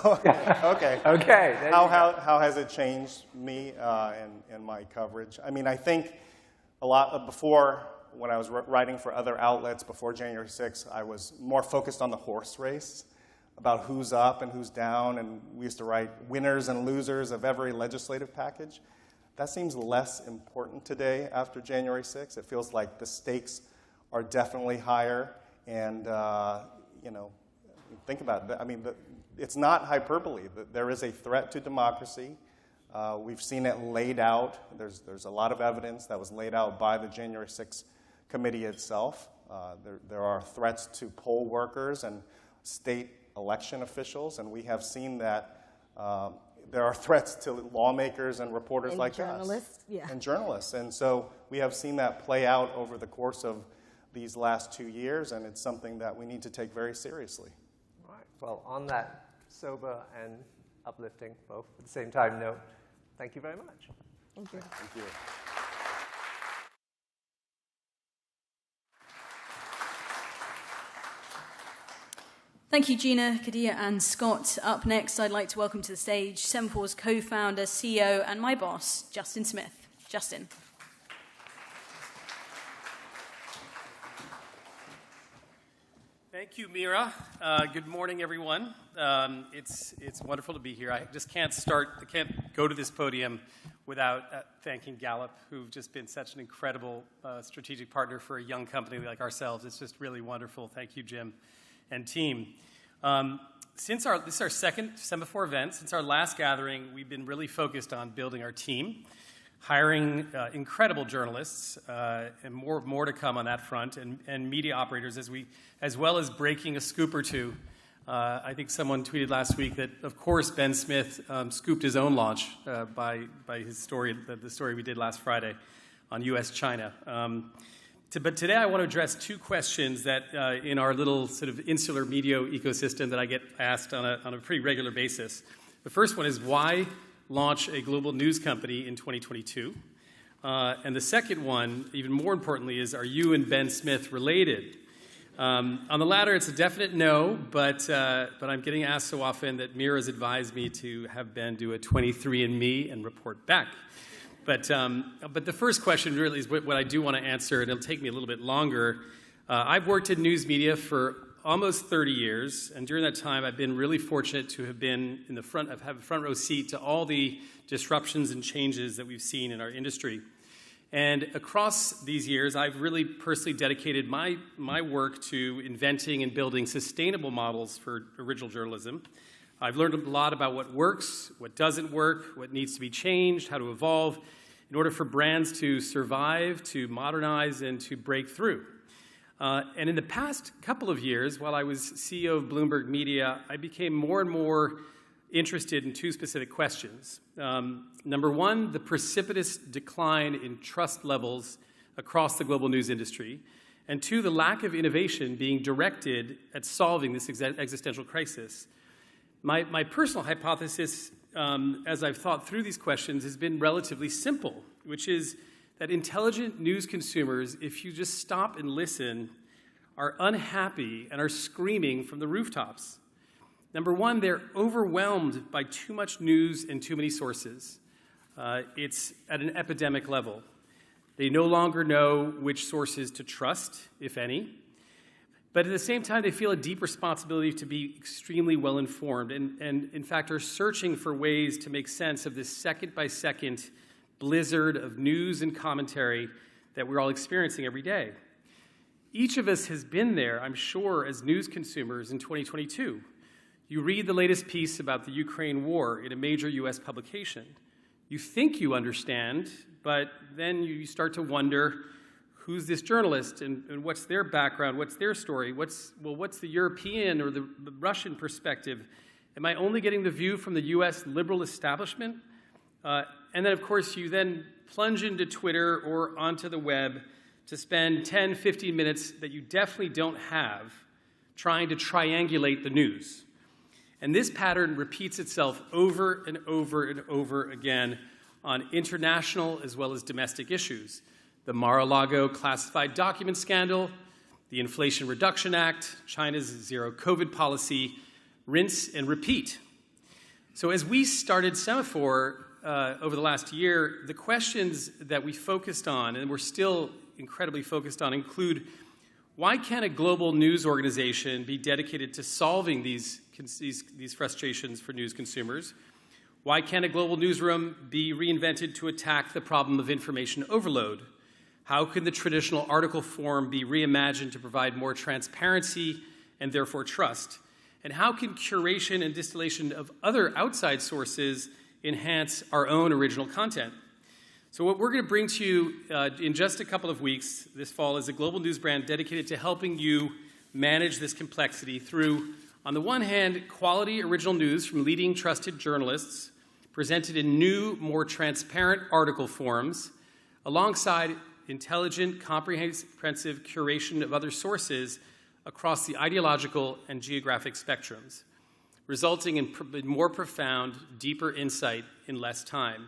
[SPEAKER 7] Okay.
[SPEAKER 6] Okay.
[SPEAKER 7] How has it changed me and my coverage? I mean, I think a lot before, when I was writing for other outlets before January 6th, I was more focused on the horse race, about who's up and who's down, and we used to write winners and losers of every legislative package. That seems less important today after January 6th. It feels like the stakes are definitely higher, and think about it. I mean, it's not hyperbole. There is a threat to democracy. We've seen it laid out. There's a lot of evidence that was laid out by the January 6th committee itself. There are threats to poll workers and state election officials, and we have seen that there are threats to lawmakers and reporters like us.
[SPEAKER 8] Journalists, yeah.
[SPEAKER 7] And journalists. And so we have seen that play out over the course of these last 2 years, and it's something that we need to take very seriously.
[SPEAKER 6] Right. Well, on that sober and uplifting, both at the same time note, thank you very much.
[SPEAKER 8] Thank you.
[SPEAKER 7] Thank you.
[SPEAKER 2] Thank you, Gina, Kadia, and Scott. Up next, I'd like to welcome to the stage Semafor's co-founder, CEO, and my boss, Justin Smith. Justin.
[SPEAKER 11] Thank you, Mira. Good morning, everyone. It's wonderful to be here. I can't go to this podium without thanking Gallup, who've just been such an incredible strategic partner for a young company like ourselves. It's just really wonderful. Thank you, Jim and team. This is our second Semafor event. Since our last gathering, we've been really focused on building our team, hiring incredible journalists, and more to come on that front, and media operators as well as breaking a scoop or two. I think someone tweeted last week that, of course, Ben Smith scooped his own launch by his story, the story we did last Friday on U.S.-China. But today I want to address two questions that in our little sort of insular media ecosystem that I get asked on a pretty regular basis. The first one is, why launch a global news company in 2022? And the second one, even more importantly, is, are you and Ben Smith related? On the latter, it's a definite no, but I'm getting asked so often that Mira's advised me to have Ben do a 23andMe and report back. But the first question really is what I do want to answer, and it'll take me a little bit longer. I've worked in news media for almost 30 years, and during that time, I've been really fortunate to have been in the front, have a front row seat to all the disruptions and changes that we've seen in our industry. And across these years, I've really personally dedicated my work to inventing and building sustainable models for original journalism. I've learned a lot about what works, what doesn't work, what needs to be changed, how to evolve in order for brands to survive, to modernize, and to break through. And in the past couple of years, while I was CEO of Bloomberg Media, I became more and more interested in two specific questions. Number one, the precipitous decline in trust levels across the global news industry. And two, the lack of innovation being directed at solving this existential crisis. My personal hypothesis, as I've thought through these questions, has been relatively simple, which is that intelligent news consumers, if you just stop and listen, are unhappy and are screaming from the rooftops. Number one, they're overwhelmed by too much news and too many sources. It's at an epidemic level. They no longer know which sources to trust, if any. But at the same time, they feel a deep responsibility to be extremely well-informed and in fact, are searching for ways to make sense of this second-by-second blizzard of news and commentary that we're all experiencing every day. Each of us has been there, I'm sure, as news consumers in 2022. You read the latest piece about the Ukraine war in a major U.S. publication. You think you understand, but then you start to wonder, who's this journalist and what's their background, what's their story, what's the European or the Russian perspective? Am I only getting the view from the U.S. liberal establishment? And then, of course, you then plunge into Twitter or onto the web to spend 10, 15 minutes that you definitely don't have trying to triangulate the news. And this pattern repeats itself over and over and over again on international as well as domestic issues. The Mar-a-Lago classified document scandal, the Inflation Reduction Act, China's zero COVID policy, rinse and repeat. So as we started Semafor over the last year, the questions that we focused on, and we're still incredibly focused on, include, why can't a global news organization be dedicated to solving these frustrations for news consumers? Why can't a global newsroom be reinvented to attack the problem of information overload? How can the traditional article form be reimagined to provide more transparency and therefore trust? And how can curation and distillation of other outside sources enhance our own original content? So what we're going to bring to you in just a couple of weeks this fall is a global news brand dedicated to helping you manage this complexity through, on the one hand, quality original news from leading trusted journalists presented in new, more transparent article forms, alongside intelligent, comprehensive curation of other sources across the ideological and geographic spectrums, resulting in more profound, deeper insight in less time.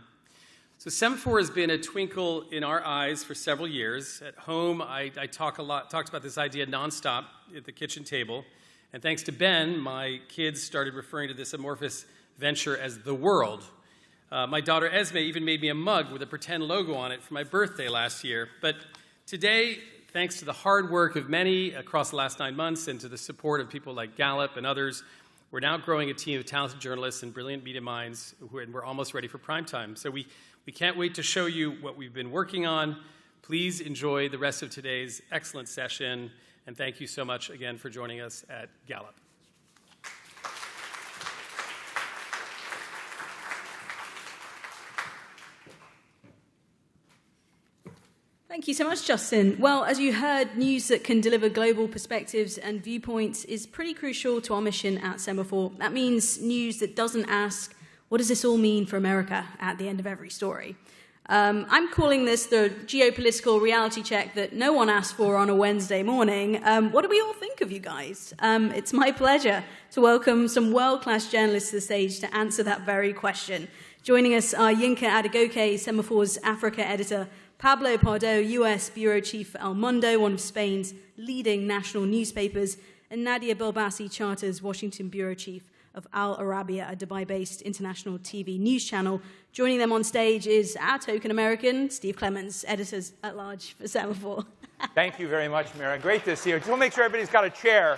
[SPEAKER 11] So Semafor has been a twinkle in our eyes for several years. At home, I talked about this idea nonstop at the kitchen table. And thanks to Ben, my kids started referring to this amorphous venture as the world. My daughter Esme even made me a mug with a pretend logo on it for my birthday last year. But today, thanks to the hard work of many across the last 9 months and to the support of people like Gallup and others, we're now growing a team of talented journalists and brilliant media minds, and we're almost ready for prime time. So we can't wait to show you what we've been working on. Please enjoy the rest of today's excellent session, and thank you so much again for joining us at Gallup.
[SPEAKER 2] Thank you so much, Justin. Well, as you heard, news that can deliver global perspectives and viewpoints is pretty crucial to our mission at Semafor. That means news that doesn't ask, what does this all mean for America at the end of every story? I'm calling this the geopolitical reality check that no one asked for on a Wednesday morning. What do we all think of you guys? It's my pleasure to welcome some world-class journalists to the stage to answer that very question. Joining us are Yinka Adegoke, Semafor's Africa editor, Pablo Pardo, US bureau chief for El Mundo, one of Spain's leading national newspapers, and Nadia Belbassi, Charter's Washington bureau chief of Al Arabiya, a Dubai-based international TV news channel. Joining them on stage is our token American, Steve Clemens, editors-at-large for Semafor.
[SPEAKER 12] Thank you very much, Mira. Great to see you. Just want to make sure everybody's got a chair.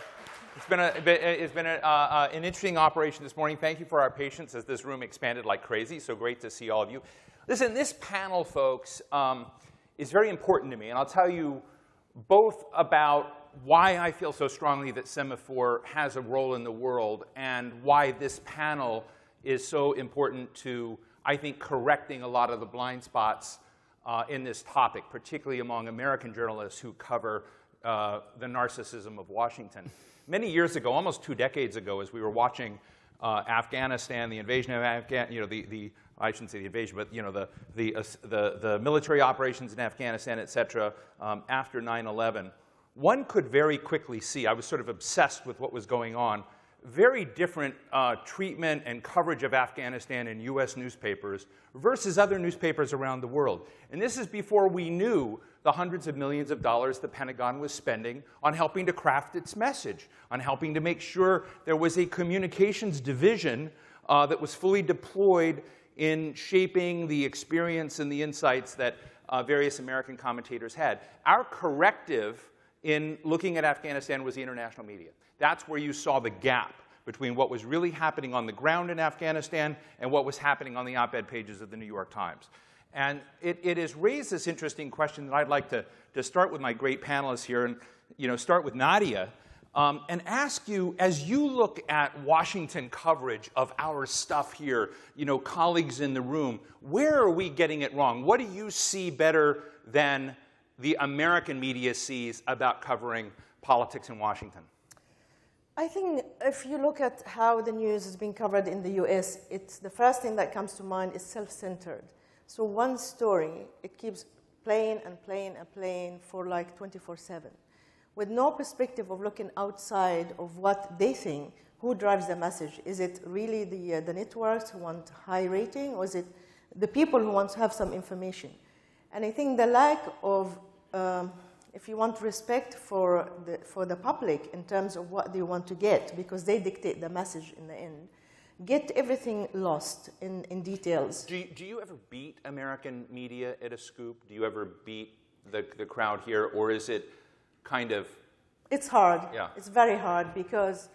[SPEAKER 12] It's been an interesting operation this morning. Thank you for our patience as this room expanded like crazy. So great to see all of you. Listen, this panel, folks, is very important to me. And I'll tell you both about why I feel so strongly that Semafor has a role in the world and why this panel is so important to, I think, correcting a lot of the blind spots in this topic, particularly among American journalists who cover the narcissism of Washington. Many years ago, almost 2 decades ago, as we were watching Afghanistan, the invasion of Afghanistan, I shouldn't say the invasion, but the military operations in Afghanistan, et cetera, after 9/11, one could very quickly see, I was sort of obsessed with what was going on, very different treatment and coverage of Afghanistan in US newspapers versus other newspapers around the world. And this is before we knew the hundreds of millions of dollars the Pentagon was spending on helping to craft its message, on helping to make sure there was a communications division that was fully deployed in shaping the experience and the insights that various American commentators had. Our corrective in looking at Afghanistan was the international media. That's where you saw the gap between what was really happening on the ground in Afghanistan and what was happening on the op-ed pages of the New York Times. And it has raised this interesting question that I'd like to start with my great panelists here and start with Nadia and ask you, as you look at Washington coverage of our stuff here, colleagues in the room, where are we getting it wrong? What do you see better than the American media sees about covering politics in Washington?
[SPEAKER 13] I think if you look at how the news is being covered in the US, it's the first thing that comes to mind is self-centered. So one story, it keeps playing and playing and playing for like 24/7, with no perspective of looking outside of what they think, who drives the message. Is it really the networks who want high rating, or is it the people who want to have some information? And I think the lack of, if you want respect for the public in terms of what they want to get, because they dictate the message in the end, get everything lost in details.
[SPEAKER 12] Do you ever beat American media at a scoop? Do you ever beat the crowd here, or is it kind of?
[SPEAKER 13] It's hard.
[SPEAKER 12] Yeah.
[SPEAKER 13] It's very hard because,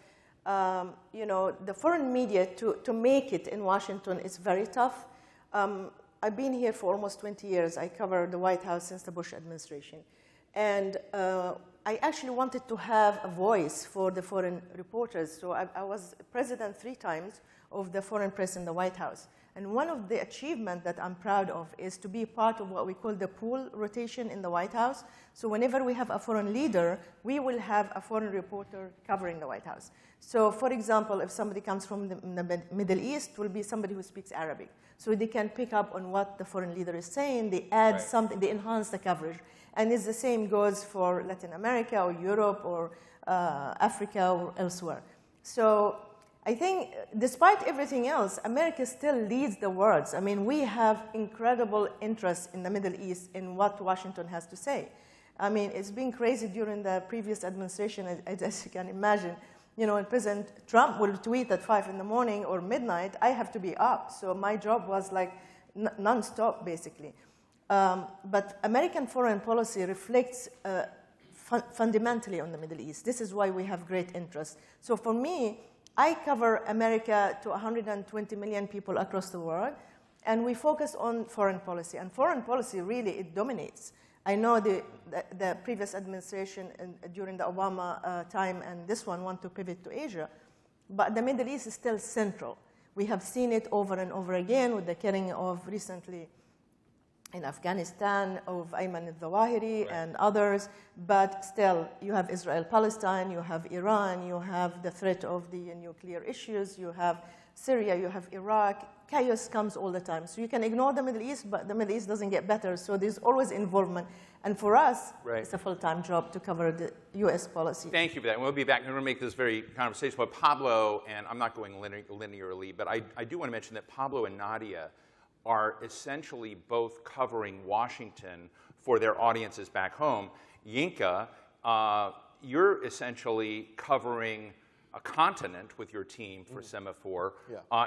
[SPEAKER 13] the foreign media, to make it in Washington is very tough. I've been here for almost 20 years. I covered the White House since the Bush administration. And I actually wanted to have a voice for the foreign reporters. So I was president 3 times of the foreign press in the White House. And one of the achievements that I'm proud of is to be part of what we call the pool rotation in the White House. So whenever we have a foreign leader, we will have a foreign reporter covering the White House. So for example, if somebody comes from the Middle East, it will be somebody who speaks Arabic. So they can pick up on what the foreign leader is saying, they add something, they enhance the coverage. And it's the same goes for Latin America or Europe or Africa or elsewhere. So I think despite everything else, America still leads the world. I mean, we have incredible interest in the Middle East in what Washington has to say. I mean, it's been crazy during the previous administration, as you can imagine. You know, when President Trump will tweet at 5 in the morning or midnight, I have to be up. So my job was like nonstop, basically. But American foreign policy reflects fundamentally on the Middle East. This is why we have great interest. So for me, I cover America to 120 million people across the world, and we focus on foreign policy. And foreign policy, really, it dominates. I know the previous administration during the Obama time and this one want to pivot to Asia, but the Middle East is still central. We have seen it over and over again with the killing of recently in Afghanistan of Ayman al-Zawahiri and others, but still you have Israel-Palestine, you have Iran, you have the threat of the nuclear issues, you have Syria, you have Iraq. Chaos comes all the time. So you can ignore the Middle East, but the Middle East doesn't get better, so there's always involvement. And for us, it's a full-time job to cover the U.S. policy.
[SPEAKER 12] Thank you for that. And we'll be back. I'm going to make this very conversational. But Pablo, and I'm not going linearly, but I do want to mention that Pablo and Nadia are essentially both covering Washington for their audiences back home. Yinka, you're essentially covering a continent with your team for Semafor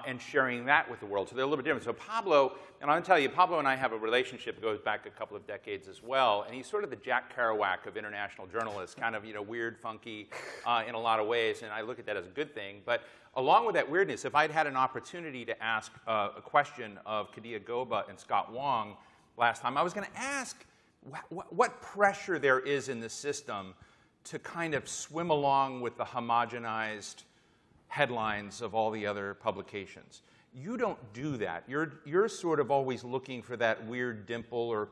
[SPEAKER 12] and sharing that with the world. So they're a little bit different. So Pablo, and I'll tell you, Pablo and I have a relationship that goes back a couple of decades as well. And he's sort of the Jack Kerouac of international journalists, kind of weird, funky in a lot of ways. And I look at that as a good thing. But along with that weirdness, if I'd had an opportunity to ask a question of Khadija Goba and Scott Wong last time, I was going to ask what pressure there is in the system to kind of swim along with the homogenized headlines of all the other publications. You don't do that. You're sort of always looking for that weird dimple or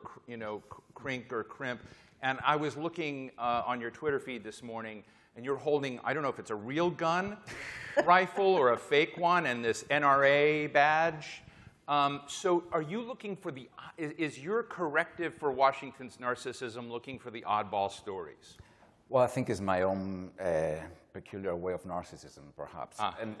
[SPEAKER 12] crink or crimp. And I was looking on your Twitter feed this morning, and you're holding, I don't know if it's a real gun rifle or a fake one, and this NRA badge. So are you looking for is your corrective for Washington's narcissism looking for the oddball stories?
[SPEAKER 14] Well, I think it's my own peculiar way of narcissism, perhaps. And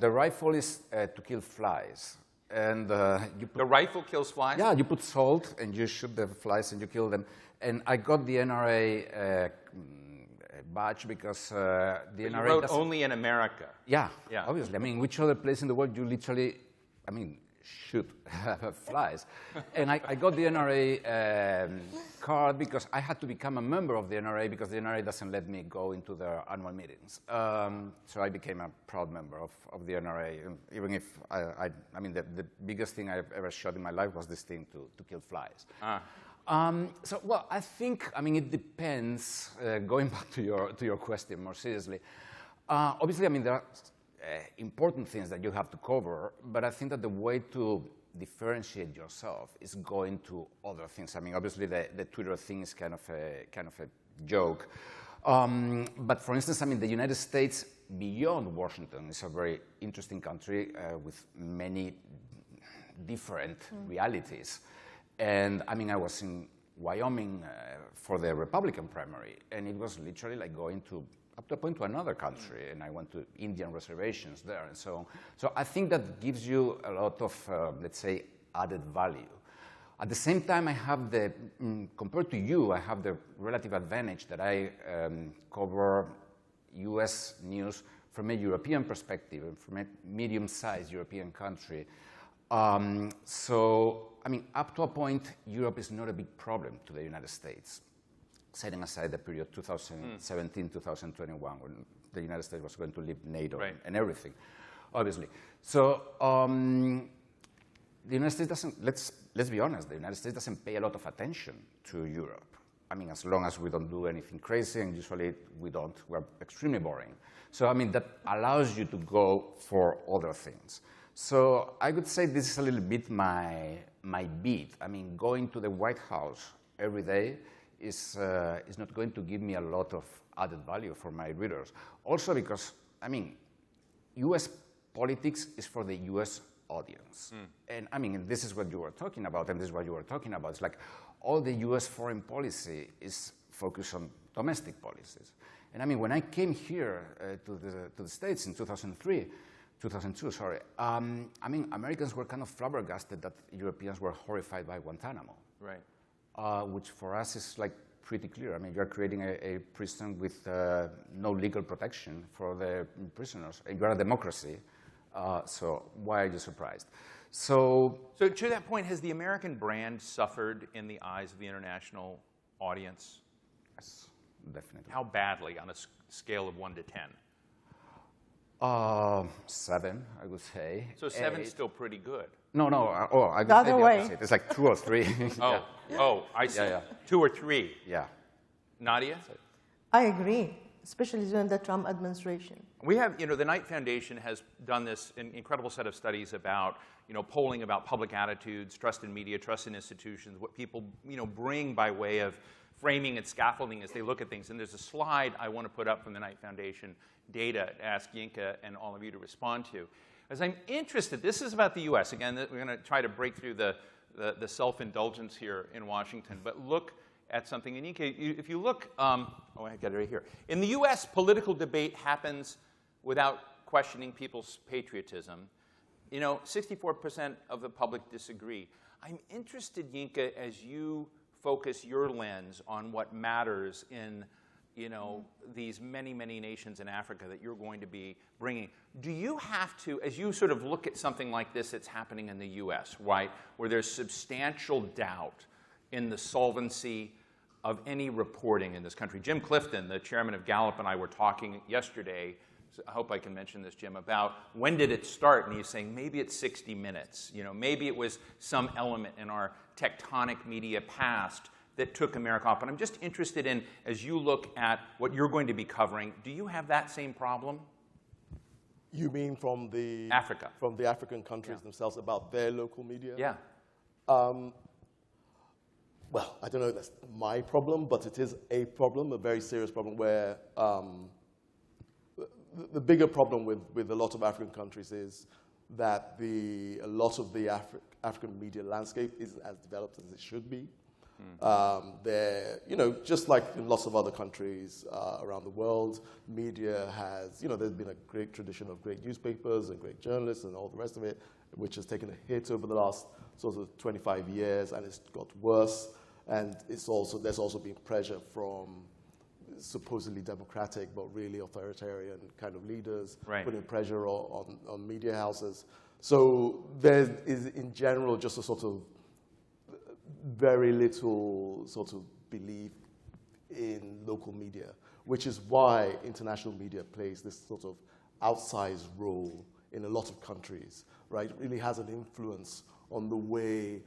[SPEAKER 14] the rifle is to kill flies. And
[SPEAKER 12] the rifle kills flies?
[SPEAKER 14] Yeah, you put salt and you shoot the flies and you kill them. And I got the NRA badge because the NRA
[SPEAKER 12] you wrote only in America.
[SPEAKER 14] Yeah, obviously. I mean, which other place in the world you literally, shoot flies. And I got the NRA card because I had to become a member of the NRA because the NRA doesn't let me go into their annual meetings. So I became a proud member of the NRA, even if, the biggest thing I've ever shot in my life was this thing to kill flies. Well, I think, it depends, going back to your question more seriously. Obviously, there are important things that you have to cover, but I think that the way to differentiate yourself is going to other things. Obviously, the Twitter thing is kind of a joke. But for instance, the United States beyond Washington is a very interesting country with many different realities. And I was in Wyoming for the Republican primary, and it was literally like going up to a point to another country, and I went to Indian reservations there and so on. So I think that gives you a lot of, let's say, added value. At the same time, I have compared to you, I have the relative advantage that I cover US news from a European perspective, from a medium-sized European country. Up to a point, Europe is not a big problem to the United States, setting aside the period 2017-2021, when the United States was going to leave NATO and everything, obviously. So the United States doesn't, let's be honest, the United States doesn't pay a lot of attention to Europe. As long as we don't do anything crazy, and usually we don't, we're extremely boring. So, that allows you to go for other things. So I would say this is a little bit my beat. I mean, going to the White House every day is not going to give me a lot of added value for my readers. Also because, I mean, US politics is for the US audience. And I mean, this is what you were talking about, and this is what you were talking about. It's like all the US foreign policy is focused on domestic policies. And I mean, when I came here to the States in 2002, sorry, I mean, Americans were kind of flabbergasted that Europeans were horrified by Guantanamo.
[SPEAKER 12] Right.
[SPEAKER 14] Which for us is like pretty clear. I mean, you're creating a prison with no legal protection for the prisoners, and you're a democracy. So why are you surprised? So
[SPEAKER 12] to that point, has the American brand suffered in the eyes of the international audience?
[SPEAKER 14] Yes, definitely.
[SPEAKER 12] How badly on a scale of 1 to 10?
[SPEAKER 14] 7, I would say.
[SPEAKER 12] So 7's still pretty good.
[SPEAKER 14] No, I would
[SPEAKER 13] The
[SPEAKER 14] say
[SPEAKER 13] other
[SPEAKER 14] the
[SPEAKER 13] way.
[SPEAKER 14] opposite. It's like 2 or 3.
[SPEAKER 12] I see.
[SPEAKER 14] Yeah.
[SPEAKER 12] 2 or 3.
[SPEAKER 14] Yeah.
[SPEAKER 12] Nadia?
[SPEAKER 13] I agree, especially during the Trump administration.
[SPEAKER 12] We have, the Knight Foundation has done this incredible set of studies about, polling about public attitudes, trust in media, trust in institutions, what people, bring by way of framing and scaffolding as they look at things. And there's a slide I want to put up from the Knight Foundation data to ask Yinka and all of you to respond to. As I'm interested, this is about the US. Again, we're going to try to break through the self-indulgence here in Washington, but look at something. And Yinka, if you look, I got it right here. In the US, political debate happens without questioning people's patriotism. 64% of the public disagree. I'm interested, Yinka, as you focus your lens on what matters in these many, many nations in Africa that you're going to be bringing. Do you have to, as you sort of look at something like this that's happening in the US, right, where there's substantial doubt in the solvency of any reporting in this country? Jim Clifton, the chairman of Gallup, and I were talking yesterday, so I hope I can mention this, Jim, about when did it start? And he's saying maybe it's 60 Minutes. Maybe it was some element in our tectonic media past that took America off. But I'm just interested in, as you look at what you're going to be covering, do you have that same problem?
[SPEAKER 15] You mean from the
[SPEAKER 12] Africa,
[SPEAKER 15] from the African countries themselves about their local media?
[SPEAKER 12] Yeah.
[SPEAKER 15] Well, I don't know if that's my problem, but it is a problem, a very serious problem, where the bigger problem with a lot of African countries is that a lot of the African media landscape isn't as developed as it should be. They're, just like in lots of other countries around the world, media has, there's been a great tradition of great newspapers and great journalists and all the rest of it, which has taken a hit over the last sort of 25 years, and it's got worse. And there's also been pressure from supposedly democratic but really authoritarian kind of leaders putting pressure on media houses. So there is, in general, just a sort of very little sort of belief in local media, which is why international media plays this sort of outsized role in a lot of countries, right? It really has an influence on the way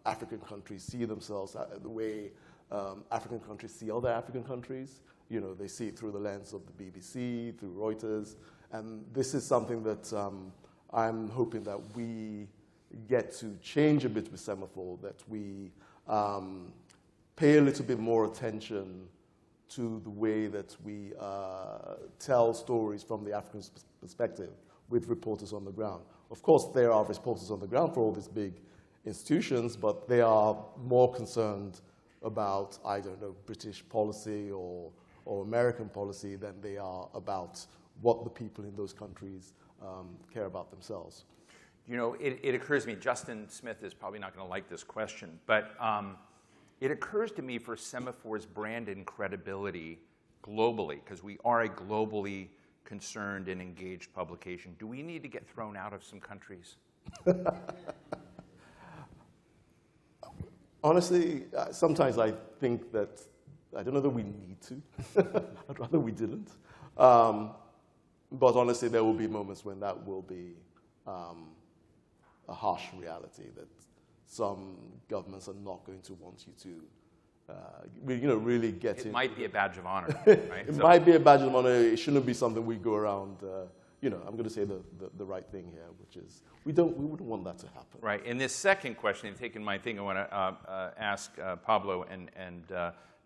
[SPEAKER 15] African countries see themselves, the way African countries see other African countries. They see it through the lens of the BBC, through Reuters. And this is something that I'm hoping that we get to change a bit with Semafor, that we pay a little bit more attention to the way that we tell stories from the African perspective with reporters on the ground. Of course, there are reporters on the ground for all these big institutions, but they are more concerned about, I don't know, British policy or American policy than they are about what the people in those countries care about themselves.
[SPEAKER 12] It occurs to me, Justin Smith is probably not going to like this question, but it occurs to me for Semafor's brand and credibility globally, because we are a globally concerned and engaged publication, do we need to get thrown out of some countries?
[SPEAKER 15] Honestly, sometimes I think that, I don't know that we need to. I'd rather we didn't. But honestly, there will be moments when that will be a harsh reality, that some governments are not going to want you to really get
[SPEAKER 12] It might be a badge of honor, right?
[SPEAKER 15] It might be a badge of honor. It shouldn't be something we go around I'm going to say the right thing here, which is we wouldn't want that to happen.
[SPEAKER 12] Right. In this second question, taking my thing, I want to ask Pablo and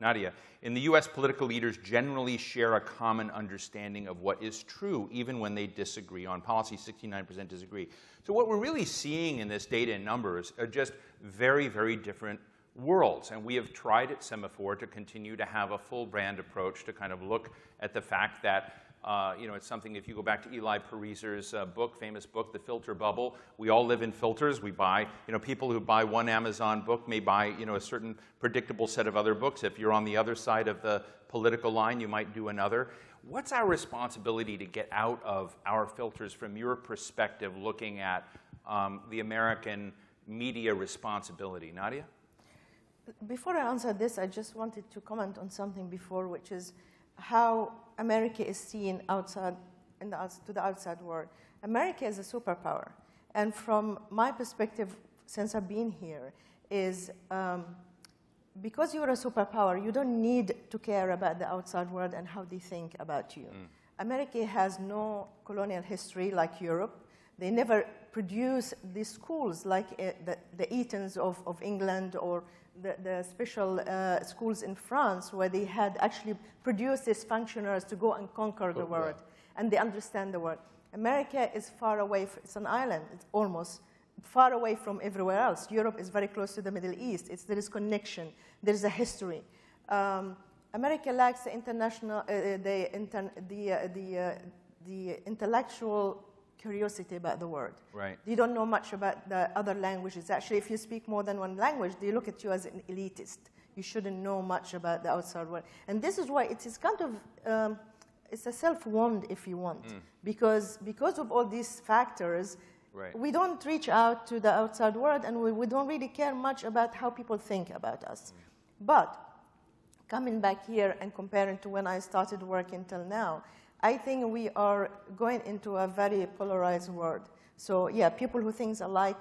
[SPEAKER 12] Nadia. In the U.S., political leaders generally share a common understanding of what is true, even when they disagree on policy. 69% disagree. So what we're really seeing in this data and numbers are just very, very different worlds. And we have tried at Semafor to continue to have a full brand approach to kind of look at the fact that it's something, if you go back to Eli Pariser's famous book, The Filter Bubble, we all live in filters. We buy, people who buy one Amazon book may buy, a certain predictable set of other books. If you're on the other side of the political line, you might do another. What's our responsibility to get out of our filters from your perspective, looking at the American media responsibility? Nadia?
[SPEAKER 13] Before I answer this, I just wanted to comment on something before, which is how America is seen outside to the outside world. America is a superpower, and from my perspective, since I've been here, is because you're a superpower, you don't need to care about the outside world and how they think about you. America has no colonial history like Europe. They never produce these schools like the Eatons of England, or the special schools in France, where they had actually produced these functionaries to go and conquer the world, and they understand the world. America is far away. It's an island. It's almost far away from everywhere else. Europe is very close to the Middle East. There is connection. There is a history. America lacks the international, the intellectual curiosity about the world.
[SPEAKER 12] Right.
[SPEAKER 13] You don't know much about the other languages. Actually, if you speak more than one language, they look at you as an elitist. You shouldn't know much about the outside world. And this is why it is kind of, it's a self-wound, if you want. Because of all these factors, we don't reach out to the outside world, and we don't really care much about how people think about us. But coming back here and comparing to when I started working till now, I think we are going into a very polarized world. So yeah, people who think alike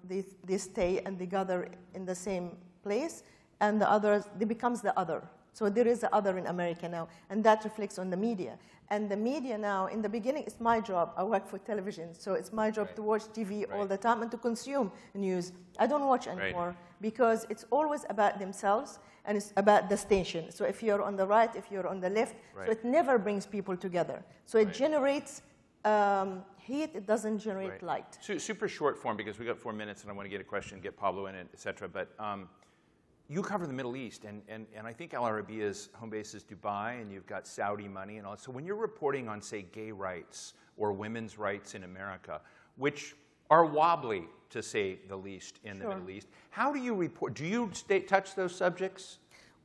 [SPEAKER 13] they stay and they gather in the same place, and the others, they becomes the other. So there is the other in America now, and that reflects on the media. And the media now, in the beginning, it's my job. I work for television, so it's my job to watch TV all the time and to consume news. I don't watch anymore because it's always about themselves, and it's about the station. So if you're on the right, if you're on the left, so it never brings people together. So it generates heat, it doesn't generate light.
[SPEAKER 12] Super short form, because we got 4 minutes, and I want to get a question, get Pablo in it, et cetera. But you cover the Middle East, and I think Al Arabia's home base is Dubai, and you've got Saudi money and all. So when you're reporting on, say, gay rights or women's rights in America, which are wobbly, to say the least, in the Middle East, how do you report? Do you touch those subjects?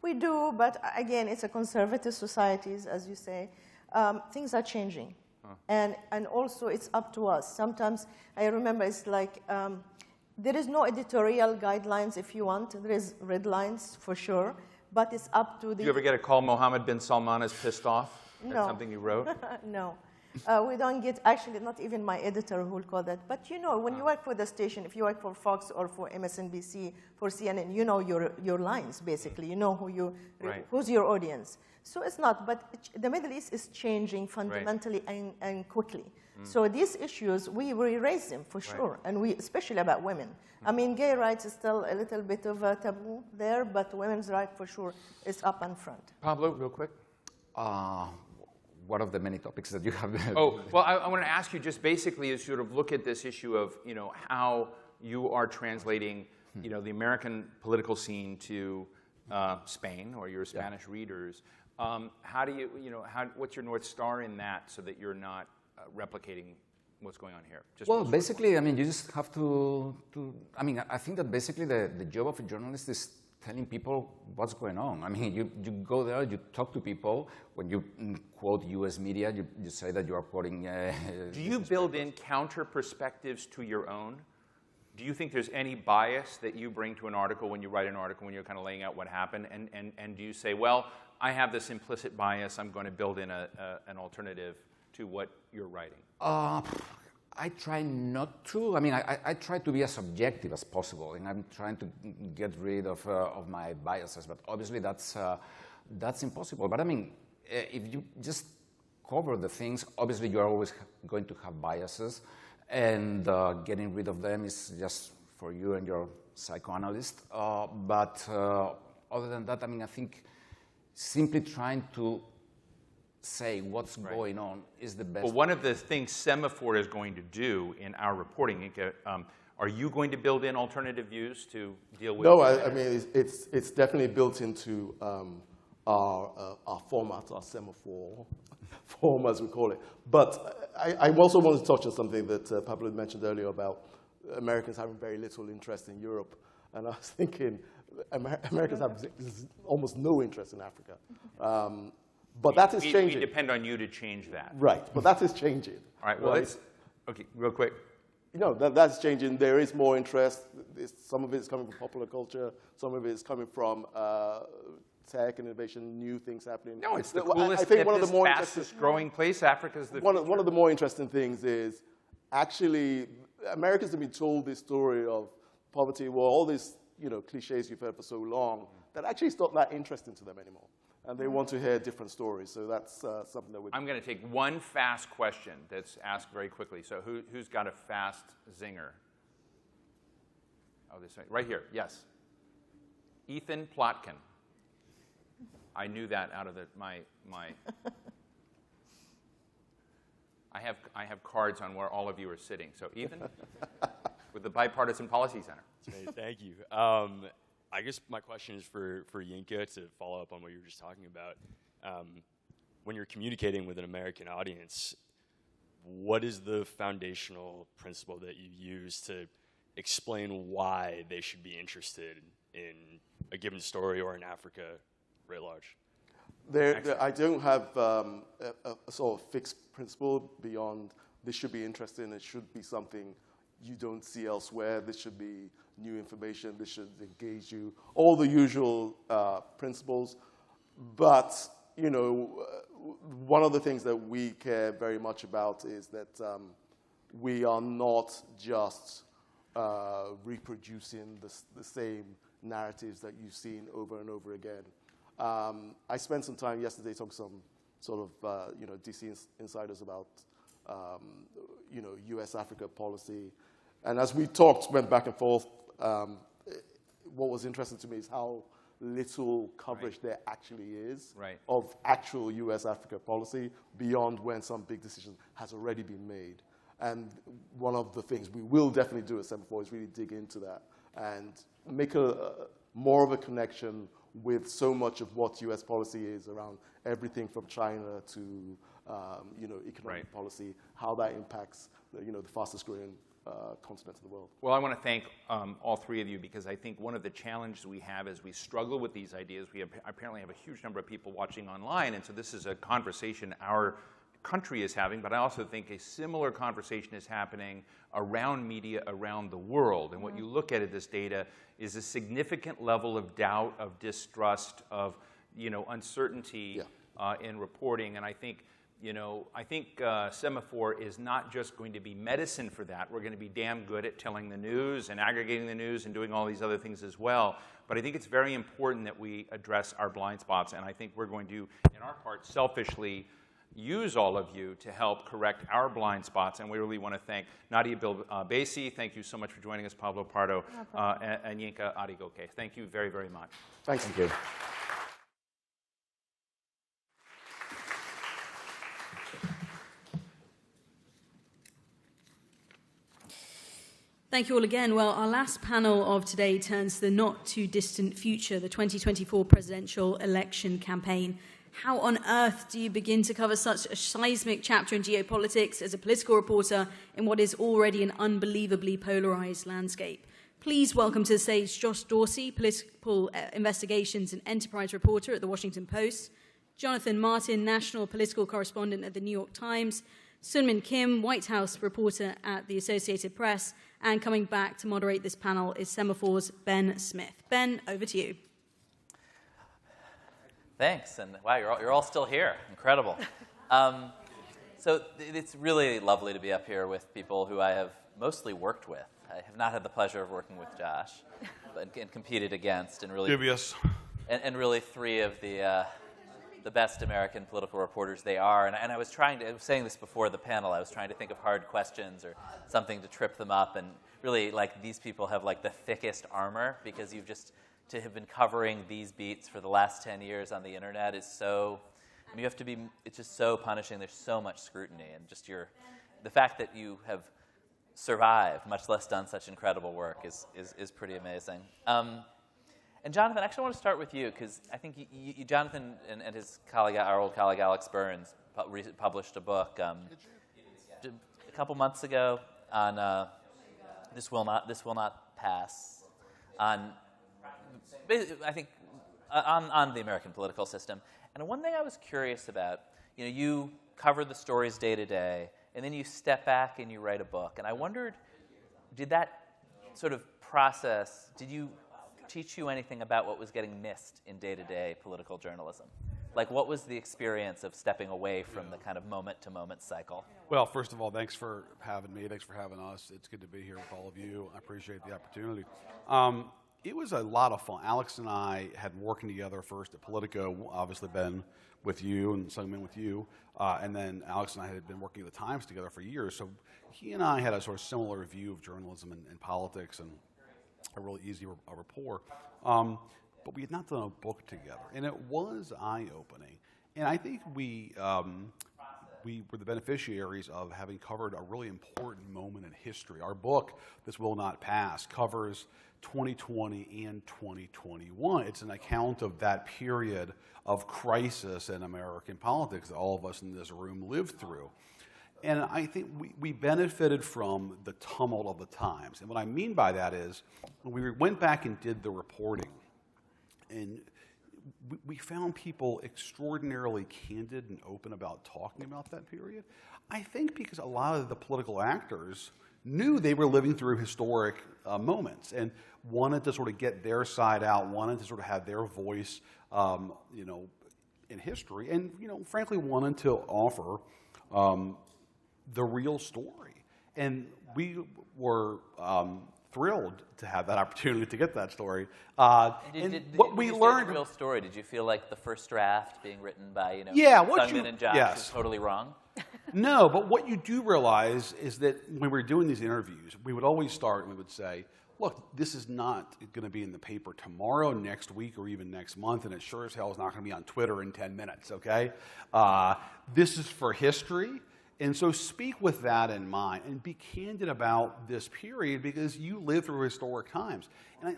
[SPEAKER 13] We do, but again, it's a conservative societies, as you say. Things are changing. And also, it's up to us. Sometimes, I remember, it's like, there is no editorial guidelines, if you want. There is red lines, for sure, but it's up to the...
[SPEAKER 12] Do you ever get a call, Mohammed bin Salman is pissed off?
[SPEAKER 13] No.
[SPEAKER 12] That's something you wrote?
[SPEAKER 13] No. We don't get, actually, not even my editor who will call that. But when you work for the station, if you work for Fox or for MSNBC, for CNN, you know your lines, basically. You know who's your audience. So it's not, but the Middle East is changing fundamentally and quickly. So these issues, we raise them for sure, and especially about women. I mean, gay rights is still a little bit of a taboo there, but women's rights for sure is up in front.
[SPEAKER 12] Pablo, real quick.
[SPEAKER 14] What of the many topics that you have?
[SPEAKER 12] Oh, well, I want to ask you just basically as sort of look at this issue of, how you are translating, the American political scene to Spain or your Spanish readers. How do you, what's your North Star in that so that you're not replicating what's going on here?
[SPEAKER 14] Well, basically, I mean, you just have to I mean, I think that basically the job of a journalist is telling people what's going on. I mean, you go there, you talk to people. When you quote U.S. media, you say that you are quoting...
[SPEAKER 12] Do you build in counter perspectives to your own? Do you think there's any bias that you bring to an article when you write an article, when you're kind of laying out what happened? And do you say, well, I have this implicit bias, I'm going to build in an alternative to what you're writing?
[SPEAKER 14] I try not to. I mean, I try to be as objective as possible, and I'm trying to get rid of my biases. But obviously, that's impossible. But I mean, if you just cover the things. Obviously, you're always going to have biases, and getting rid of them is just for you and your psychoanalyst. But other than that, I mean, I think simply trying to say what's going on is the best.
[SPEAKER 12] Well, one of the things Semafor is going to do in our reporting, are you going to build in alternative views to deal with?
[SPEAKER 15] No, I mean, it's definitely built into our format, our Semafor form, as we call it. But I also wanted to touch on something that Pablo mentioned earlier about Americans having very little interest in Europe. And I was thinking, Americans have almost no interest in Africa. But that is changing.
[SPEAKER 12] We depend on you to change that.
[SPEAKER 15] Right, but that is changing.
[SPEAKER 12] All right, well,
[SPEAKER 15] right?
[SPEAKER 12] Okay, real quick.
[SPEAKER 15] You know, that's changing. There is more interest. Some of it is coming from popular culture. Some of it is coming from tech and innovation, new things happening.
[SPEAKER 12] No, it's the coolest, I think one of the more fastest growing place. Africa's the
[SPEAKER 15] one of the more interesting things is actually Americans have been told this story of poverty, well, all these cliches you've heard for so long, that actually it's not that interesting to them anymore. And they want to hear different stories. So that's something that
[SPEAKER 12] I'm going to take one fast question that's asked very quickly. So who's got a fast zinger? Oh, this way. Right here. Yes. Ethan Plotkin. I knew that out of my. I have cards on where all of you are sitting. So Ethan, with the Bipartisan Policy Center.
[SPEAKER 16] Great, thank you. I guess my question is for Yinka to follow up on what you were just talking about. When you're communicating with an American audience, what is the foundational principle that you use to explain why they should be interested in a given story or in Africa writ large?
[SPEAKER 15] I don't have a sort of fixed principle beyond this should be interesting, it should be something you don't see elsewhere, this should be new information, this should engage you, all the usual principles. But, one of the things that we care very much about is that we are not just reproducing the same narratives that you've seen over and over again. I spent some time yesterday talking to some sort of, DC insiders about, US-Africa policy. And as we talked, went back and forth, what was interesting to me is how little coverage there actually is of actual US-Africa policy beyond when some big decision has already been made. And one of the things we will definitely do at Semafor is really dig into that and make more of a connection with so much of what US policy is around everything from China to economic policy, how that impacts the fastest growing continent in the world.
[SPEAKER 12] Well, I want to thank all three of you because I think one of the challenges we have is we struggle with these ideas. We apparently have a huge number of people watching online, and so this is a conversation our country is having, but I also think a similar conversation is happening around media around the world. And what you look at this data is a significant level of doubt, of distrust, of uncertainty in reporting. And I think Semafor is not just going to be medicine for that. We're going to be damn good at telling the news and aggregating the news and doing all these other things as well. But I think it's very important that we address our blind spots. And I think we're going to, in our part, selfishly use all of you to help correct our blind spots. And we really want to thank Nadia Bilbasi. Thank you so much for joining us, Pablo Pardo, and Yinka Adigoke. Thank you very, very much.
[SPEAKER 15] Thanks. Thank you.
[SPEAKER 2] Thank you all again. Well, our last panel of today turns to the not-too-distant future, the 2024 presidential election campaign. How on earth do you begin to cover such a seismic chapter in geopolitics as a political reporter in what is already an unbelievably polarized landscape? Please welcome to the stage Josh Dorsey, political investigations and enterprise reporter at The Washington Post, Jonathan Martin, national political correspondent at The New York Times, Sunmin Kim, White House reporter at The Associated Press, and coming back to moderate this panel is Semafor's Ben Smith. Ben, over to you.
[SPEAKER 3] Thanks, and wow, you're all still here. Incredible. So it's really lovely to be up here with people who I have mostly worked with. I have not had the pleasure of working with Josh, and competed against, and really
[SPEAKER 5] Dubious.
[SPEAKER 3] And really three of the the best American political reporters they are. And I was saying this before the panel, I was trying to think of hard questions or something to trip them up. And really, like, these people have, like, the thickest armor, because to have been covering these beats for the last 10 years on the internet is so, I mean, it's just so punishing. There's so much scrutiny. And just the fact that you have survived, much less done such incredible work, is pretty amazing. And Jonathan, I actually want to start with you, because I think Jonathan and his colleague, our old colleague Alex Burns, published a book a couple months ago on This Will Not Pass, on the American political system. And one thing I was curious about, you cover the stories day to day, and then you step back and you write a book. And I wondered, did that sort of process, did you teach you anything about what was getting missed in day-to-day political journalism? Like, what was the experience of stepping away from the kind of moment-to-moment cycle?
[SPEAKER 17] Well, first of all, thanks for having me. Thanks for having us. It's good to be here with all of you. I appreciate the opportunity. It was a lot of fun. Alex and I had working together first at Politico, obviously been with you and Sungmin with you, and then Alex and I had been working at the Times together for years. So he and I had a sort of similar view of journalism and politics, and a really easy rapport. But we had not done a book together, and it was eye-opening. And I think we were the beneficiaries of having covered a really important moment in history. Our book, This Will Not Pass, covers 2020 and 2021. It's an account of that period of crisis in American politics that all of us in this room lived through. And I think we benefited from the tumult of the times. And what I mean by that is, when we went back and did the reporting, and we found people extraordinarily candid and open about talking about that period. I think because a lot of the political actors knew they were living through historic moments and wanted to sort of get their side out, wanted to sort of have their voice, in history, and frankly wanted to offer the real story. And we were thrilled to have that opportunity to get that story. What we learned,
[SPEAKER 3] the real story. Did you feel like the first draft being written by
[SPEAKER 17] Sungmin
[SPEAKER 3] and Josh
[SPEAKER 17] yes.
[SPEAKER 3] is totally wrong?
[SPEAKER 17] No, but what you do realize is that when we were doing these interviews, we would always start and we would say, look, this is not going to be in the paper tomorrow, next week, or even next month, and it sure as hell is not going to be on Twitter in 10 minutes, okay? This is for history. And so speak with that in mind and be candid about this period, because you lived through historic times. And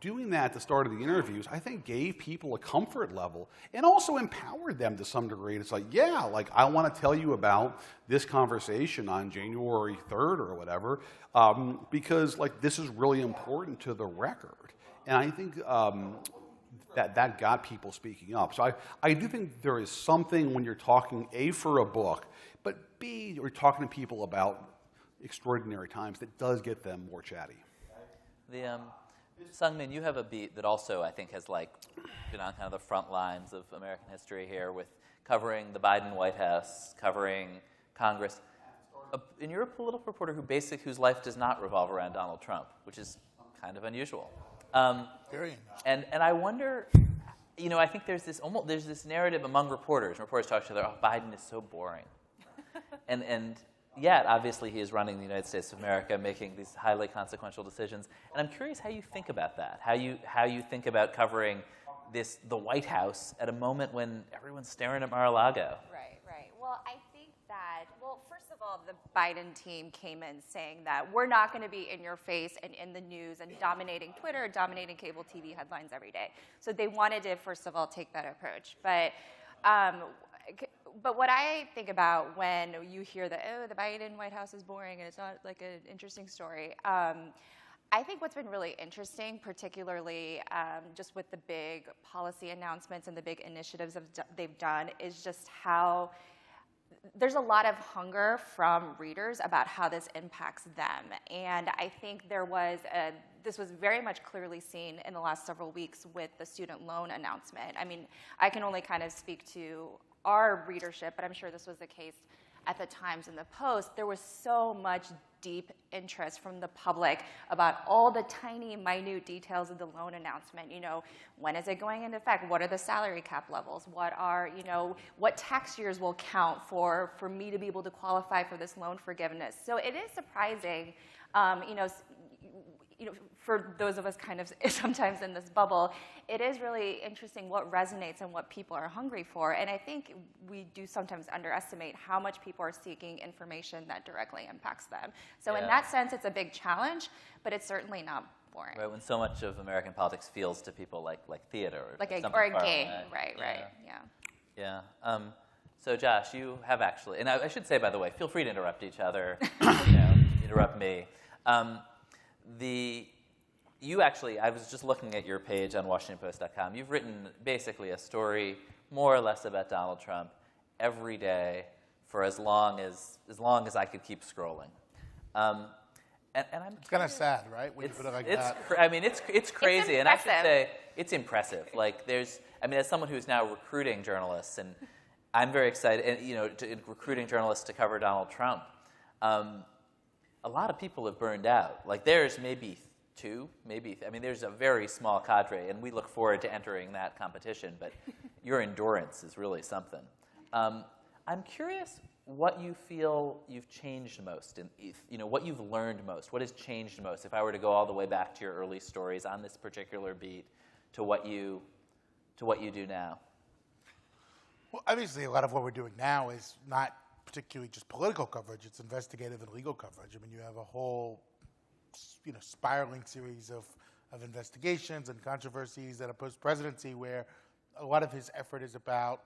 [SPEAKER 17] doing that at the start of the interviews, I think gave people a comfort level and also empowered them to some degree. It's like, yeah, like I want to tell you about this conversation on January 3rd or whatever, because like this is really important to the record. And I think that got people speaking up. So I do think there is something when you're talking, A, for a book, but B, you're talking to people about extraordinary times that does get them more chatty.
[SPEAKER 3] Sungmin, you have a beat that also I think has been on kind of the front lines of American history here, with covering the Biden White House, covering Congress. And you're a political reporter whose life does not revolve around Donald Trump, which is kind of unusual.
[SPEAKER 18] Very.
[SPEAKER 3] And I wonder, I think there's this narrative among reporters. Reporters talk to each other, oh, Biden is so boring. And yet, obviously, he is running the United States of America, making these highly consequential decisions. And I'm curious how you think about that, how you think about covering the White House at a moment when everyone's staring at Mar-a-Lago.
[SPEAKER 19] Right. Well, I think that, first of all, the Biden team came in saying that we're not going to be in your face and in the news and dominating Twitter, dominating cable TV headlines every day. So they wanted to, first of all, take that approach. But what I think about when you hear that, the Biden White House is boring and it's not like an interesting story, I think what's been really interesting, particularly just with the big policy announcements and the big initiatives they've done, is just how there's a lot of hunger from readers about how this impacts them. And I think this was very much clearly seen in the last several weeks with the student loan announcement. I mean, I can only kind of speak to our readership, but I'm sure this was the case at the Times and the Post. There was so much deep interest from the public about all the tiny, minute details of the loan announcement. You know, when is it going into effect? What are the salary cap levels? What are, you know, what tax years will count for me to be able to qualify for this loan forgiveness? So it is surprising, you know, for those of us kind of sometimes in this bubble, it is really interesting what resonates and what people are hungry for. And I think we do sometimes underestimate how much people are seeking information that directly impacts them. So in that sense, it's a big challenge, but it's certainly not boring.
[SPEAKER 3] Right, when so much of American politics feels to people like theater or
[SPEAKER 19] like
[SPEAKER 3] something
[SPEAKER 19] or a
[SPEAKER 3] far
[SPEAKER 19] game,
[SPEAKER 3] away.
[SPEAKER 19] right,
[SPEAKER 3] Yeah. So Josh, you have actually, and I should say, by the way, feel free to interrupt each other, you know, interrupt me. You actually, I was just looking at your page on WashingtonPost.com. You've written basically a story more or less about Donald Trump every day for as long as I could keep scrolling. And I'm
[SPEAKER 18] it's kind of sad, right? When you put it like that.
[SPEAKER 3] I mean, it's crazy, and I should say it's impressive. Like as someone who's now recruiting journalists, and I'm very excited, and you know, recruiting journalists to cover Donald Trump. A lot of people have burned out. Like there's maybe two, there's a very small cadre, and we look forward to entering that competition, but your endurance is really something. I'm curious what you feel you've changed most, and you know, what you've learned most, what has changed most, if I were to go all the way back to your early stories on this particular beat to what you do now.
[SPEAKER 18] Well, obviously, a lot of what we're doing now is not particularly just political coverage, it's investigative and legal coverage. I mean, you have a whole spiraling series of investigations and controversies at a post-presidency where a lot of his effort is about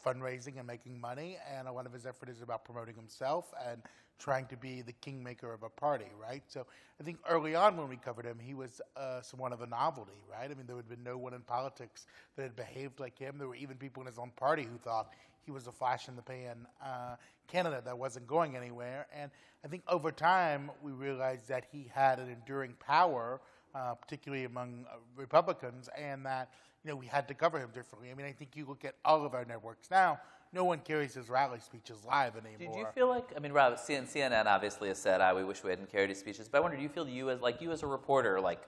[SPEAKER 18] fundraising and making money, and a lot of his effort is about promoting himself and trying to be the kingmaker of a party, right? So I think early on when we covered him, he was somewhat of a novelty, right? I mean, there had been no one in politics that had behaved like him. There were even people in his own party who thought he was a flash-in-the-pan candidate that wasn't going anywhere. And I think over time, we realized that he had an enduring power, particularly among Republicans, and that we had to cover him differently. I mean, I think you look at all of our networks now, no one carries his rally speeches live anymore.
[SPEAKER 3] Did you feel like, I mean, Rob, CNN obviously has said, we wish we hadn't carried his speeches, but I wonder, do you feel you as a reporter, like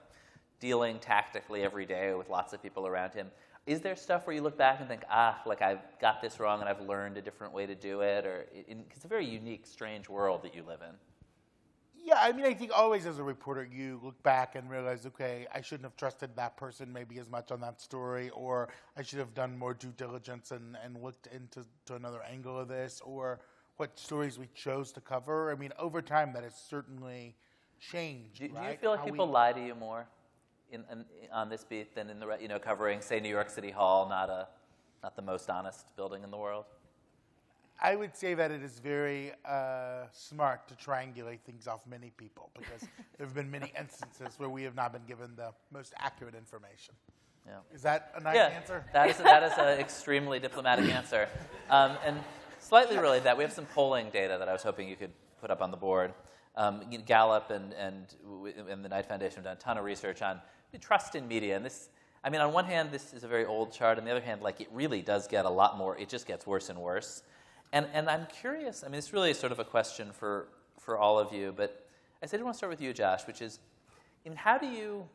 [SPEAKER 3] dealing tactically every day with lots of people around him, is there stuff where you look back and think, like I've got this wrong and I've learned a different way to do it? Or it's a very unique, strange world that you live in.
[SPEAKER 18] Yeah, I mean, I think always as a reporter, you look back and realize, okay, I shouldn't have trusted that person maybe as much on that story, or I should have done more due diligence and looked into another angle of this, or what stories we chose to cover. I mean, over time, that has certainly changed.
[SPEAKER 3] Do you feel like people lie to you more on this beat than in the covering, say, New York City Hall, not the most honest building in the world?
[SPEAKER 18] I would say that it is very smart to triangulate things off many people, because there have been many instances where we have not been given the most accurate information.
[SPEAKER 3] Yeah.
[SPEAKER 18] Is that a nice answer?
[SPEAKER 3] That is an extremely diplomatic answer. And slightly related to that, we have some polling data that I was hoping you could put up on the board. Gallup and the Knight Foundation have done a ton of research on trust in media. And this, I mean, on one hand, this is a very old chart. On the other hand, like, it really does get a lot more, it just gets worse and worse. And I'm curious, I mean, it's really sort of a question for all of you, but I said I want to start with you, Josh, which is, how do you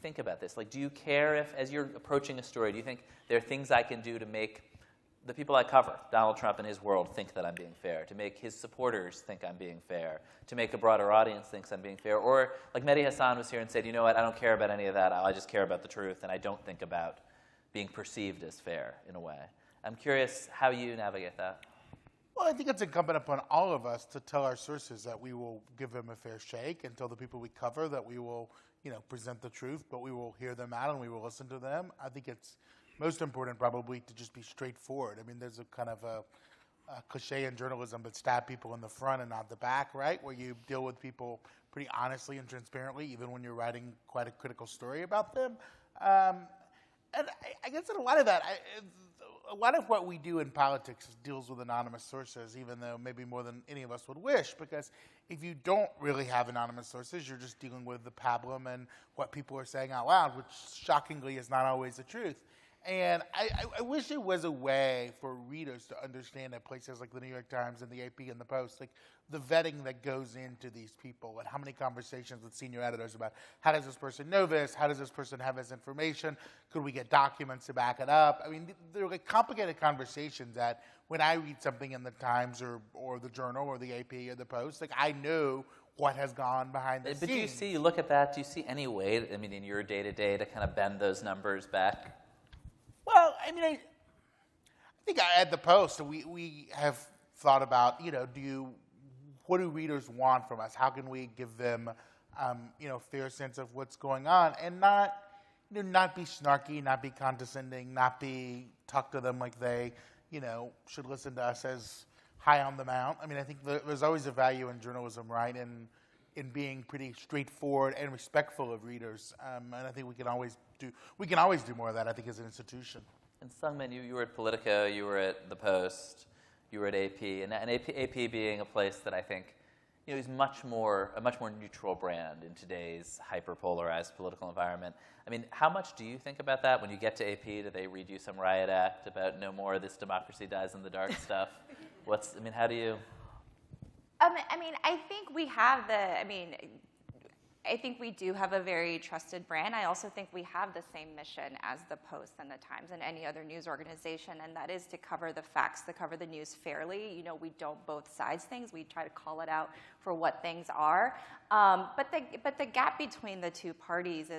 [SPEAKER 3] think about this? Like, do you care if, as you're approaching a story, do you think there are things I can do to make the people I cover, Donald Trump and his world, think that I'm being fair, to make his supporters think I'm being fair, to make a broader audience think I'm being fair? Or, like Mehdi Hasan was here and said, you know what, I don't care about any of that, I just care about the truth, and I don't think about being perceived as fair in a way. I'm curious how you navigate that.
[SPEAKER 18] Well, I think it's incumbent upon all of us to tell our sources that we will give them a fair shake, and tell the people we cover that we will, present the truth, but we will hear them out and we will listen to them. I think it's most important probably to just be straightforward. I mean, there's a kind of a cliche in journalism, but stab people in the front and not the back, right? Where you deal with people pretty honestly and transparently, even when you're writing quite a critical story about them. And I guess in a lot of that, a lot of what we do in politics deals with anonymous sources, even though maybe more than any of us would wish, because if you don't really have anonymous sources, you're just dealing with the pablum and what people are saying out loud, which shockingly is not always the truth. And I wish there was a way for readers to understand at places like the New York Times and the AP and the Post, like the vetting that goes into these people and how many conversations with senior editors about how does this person know this? How does this person have this information? Could we get documents to back it up? I mean, they're like complicated conversations that when I read something in the Times or the Journal or the AP or the Post, like I know what has gone behind the scenes.
[SPEAKER 3] But do you look at that, do you see any way, I mean, in your day-to-day to kind of bend those numbers back?
[SPEAKER 18] Well, I mean, I think at the Post, we have thought about, what do readers want from us? How can we give them, fair sense of what's going on, and not be snarky, not be condescending, not be talk to them like they, should listen to us as high on the mount. I mean, I think there's always a value in journalism, right, in being pretty straightforward and respectful of readers, and I think we can always do more of that, I think, as an institution.
[SPEAKER 3] And Sungmin, you were at Politico, you were at the Post, you were at AP, and AP being a place that I think is a much more neutral brand in today's hyper-polarized political environment. I mean, how much do you think about that when you get to AP? Do they read you some riot act about no more of this democracy dies in the dark stuff? How do you?
[SPEAKER 19] I think we have I think we do have a very trusted brand. I also think we have the same mission as the Post and the Times and any other news organization, and that is to cover the facts, to cover the news fairly. We don't both sides things. We try to call it out for what things are. But the gap between the two parties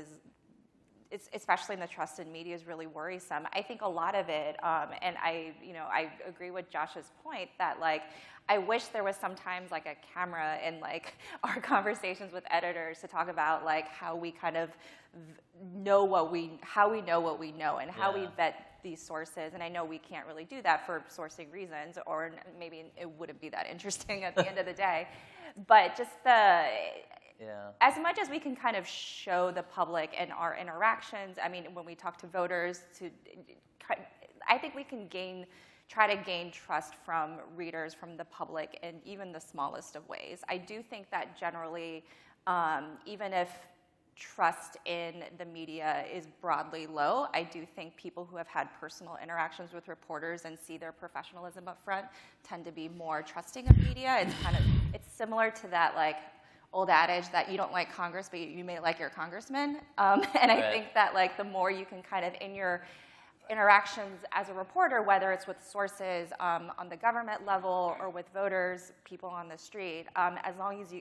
[SPEAKER 19] especially in the trusted media, is really worrisome. I think a lot of it, and I agree with Josh's point that I wish there was sometimes a camera in our conversations with editors to talk about how we kind of know what we know and how we vet these sources. And I know we can't really do that for sourcing reasons, or maybe it wouldn't be that interesting at the end of the day. But just as much as we can kind of show the public in our interactions, when we talk to voters, I think we can try to gain trust from readers, from the public, in even the smallest of ways. I do think that generally, even if trust in the media is broadly low, I do think people who have had personal interactions with reporters and see their professionalism up front tend to be more trusting of media. It's similar to that old adage that you don't like Congress, but you may like your congressman. And I think that the more you can kind of in your interactions as a reporter, whether it's with sources on the government level or with voters, people on the street, as long as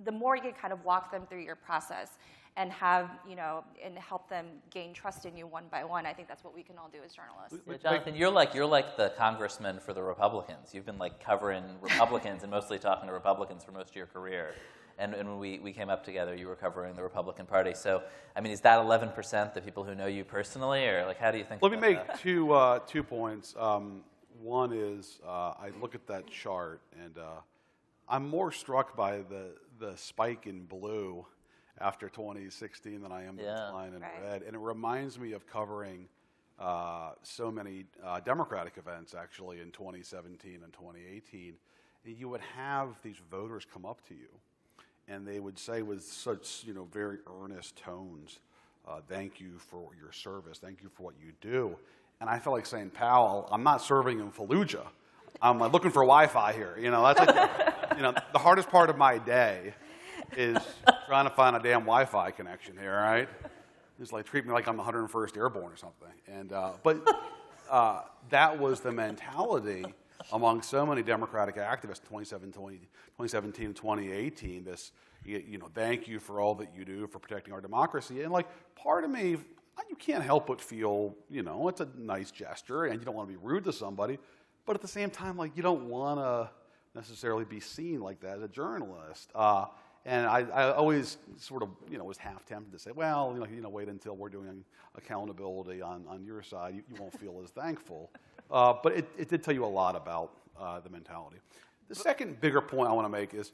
[SPEAKER 19] the more you can kind of walk them through your process and have, and help them gain trust in you one by one, I think that's what we can all do as journalists.
[SPEAKER 3] Yeah, Jonathan, you're like the congressman for the Republicans. You've been covering Republicans and mostly talking to Republicans for most of your career. And when we came up together, you were covering the Republican Party. So, is that 11% the people who know you personally, or how do you think?
[SPEAKER 17] Let me make two points. One is I look at that chart, and I'm more struck by the spike in blue after 2016 than I am the decline in red. And it reminds me of covering so many Democratic events, actually, in 2017 and 2018. You would have these voters come up to you, and they would say with such very earnest tones, thank you for your service, thank you for what you do. And I felt like saying, pal, I'm not serving in Fallujah. I'm looking for Wi-Fi here. That's the hardest part of my day is trying to find a damn Wi-Fi connection here, right? It's treat me like I'm 101st Airborne or something. And but that was the mentality among so many Democratic activists in 2017 and 2018. This, thank you for all that you do for protecting our democracy. And part of me, you can't help but feel, it's a nice gesture, and you don't want to be rude to somebody, but at the same time, you don't want to necessarily be seen like that as a journalist. And I always sort of, was half tempted to say, well, wait until we're doing accountability on your side. You won't feel as thankful. But it did tell you a lot about the mentality. The second bigger point I want to make is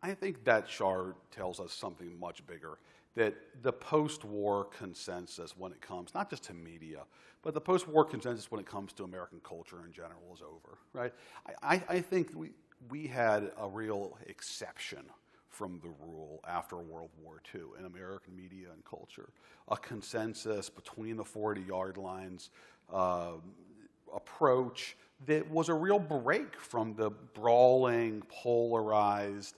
[SPEAKER 17] I think that chart tells us something much bigger, that the post-war consensus when it comes, not just to media, but the post-war consensus when it comes to American culture in general is over, right? I think we had a real exception from the rule after World War II in American media and culture. A consensus between the 40-yard lines approach that was a real break from the brawling, polarized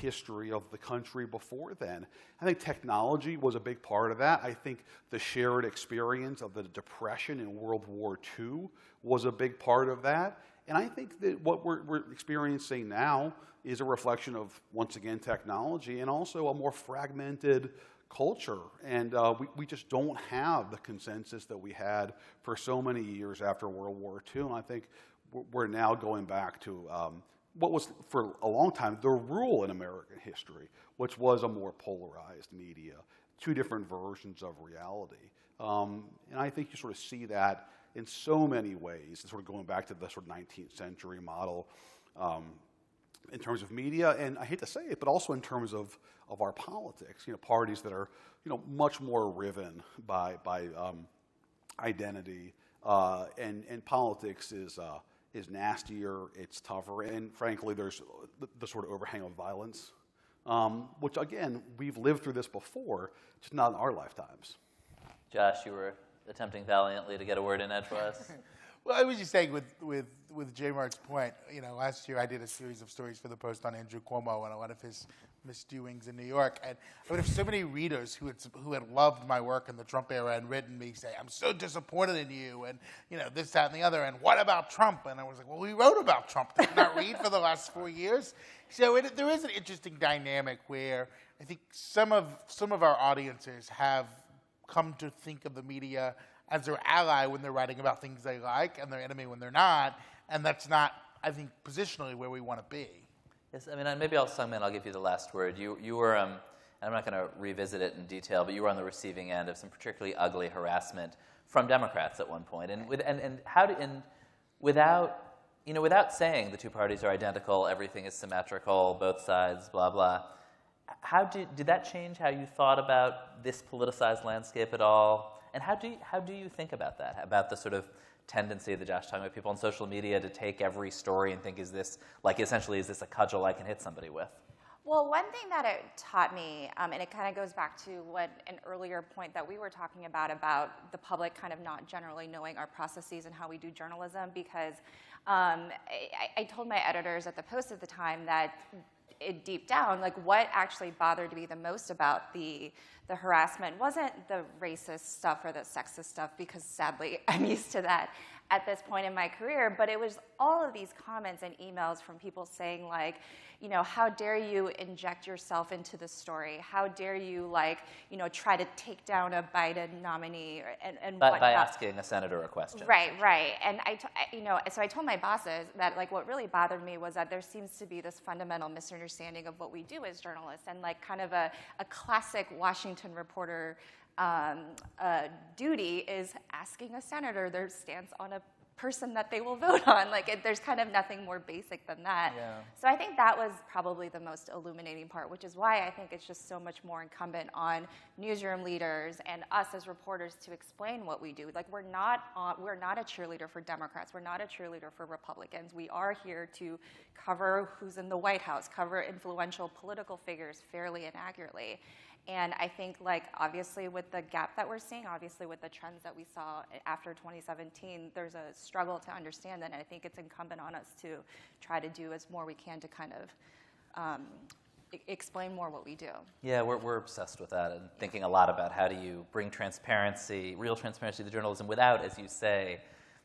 [SPEAKER 17] history of the country before then. I think technology was a big part of that. I think the shared experience of the Depression in World War II was a big part of that. And I think that what we're experiencing now is a reflection of, once again, technology and also a more fragmented culture. And we just don't have the consensus that we had for so many years after World War II. And I think we're now going back to what was, for a long time, the rule in American history, which was a more polarized media, two different versions of reality. And I think you sort of see that in so many ways, sort of going back to the sort of 19th century model in terms of media, and I hate to say it, but also in terms of our politics. You know, parties that are, you know, much more riven by identity, and politics is nastier, it's tougher, and frankly, there's the sort of overhang of violence, which again, we've lived through this before, just not in our lifetimes.
[SPEAKER 3] Josh, you were attempting valiantly to get a word in edgewise.
[SPEAKER 18] Well, I was just saying with J. Mark's point, you know, last year I did a series of stories for the Post on Andrew Cuomo and a lot of his misdoings in New York, and I would have so many readers who had loved my work in the Trump era and written me say, "I'm so disappointed in you," and you know, this, that, and the other, and what about Trump? And I was like, well, we wrote about Trump. Did you not read for the last 4 years? So there is an interesting dynamic where I think some of our audiences have come to think of the media as their ally when they're writing about things they like, and their enemy when they're not, and that's not, I think, positionally where we want to be.
[SPEAKER 3] Yes, I mean, maybe Sungmin, I'll give you the last word. You were, and I'm not going to revisit it in detail, but you were on the receiving end of some particularly ugly harassment from Democrats at one point, without saying the two parties are identical, everything is symmetrical, both sides, blah blah. Did that change how you thought about this politicized landscape at all? And how do you think about that? About the sort of tendency that Josh talking about people on social media to take every story and think, is this a cudgel I can hit somebody with?
[SPEAKER 19] Well, one thing that it taught me, and it kind of goes back to what an earlier point that we were talking about the public kind of not generally knowing our processes and how we do journalism, because I told my editors at the Post at the time that deep down, like what actually bothered me the most about the harassment wasn't the racist stuff or the sexist stuff, because sadly I'm used to that at this point in my career, but it was all of these comments and emails from people saying like, you know, how dare you inject yourself into the story? How dare you, like, you know, try to take down a Biden nominee and whatnot.
[SPEAKER 3] By asking a senator a question.
[SPEAKER 19] Right. And so I told my bosses that like what really bothered me was that there seems to be this fundamental misunderstanding of what we do as journalists, and like kind of a classic Washington reporter duty is asking a senator their stance on a person that they will vote on. Like, there's kind of nothing more basic than that. Yeah. So I think that was probably the most illuminating part, which is why I think it's just so much more incumbent on newsroom leaders and us as reporters to explain what we do. Like, we're not a cheerleader for Democrats. We're not a cheerleader for Republicans. We are here to cover who's in the White House, cover influential political figures fairly and accurately. And I think, like, obviously with the gap that we're seeing, obviously with the trends that we saw after 2017, there's a struggle to understand that, and I think it's incumbent on us to try to do as more we can to kind of explain more what we do.
[SPEAKER 3] Yeah, we're obsessed with that and thinking a lot about how do you bring transparency, real transparency to journalism without, as you say,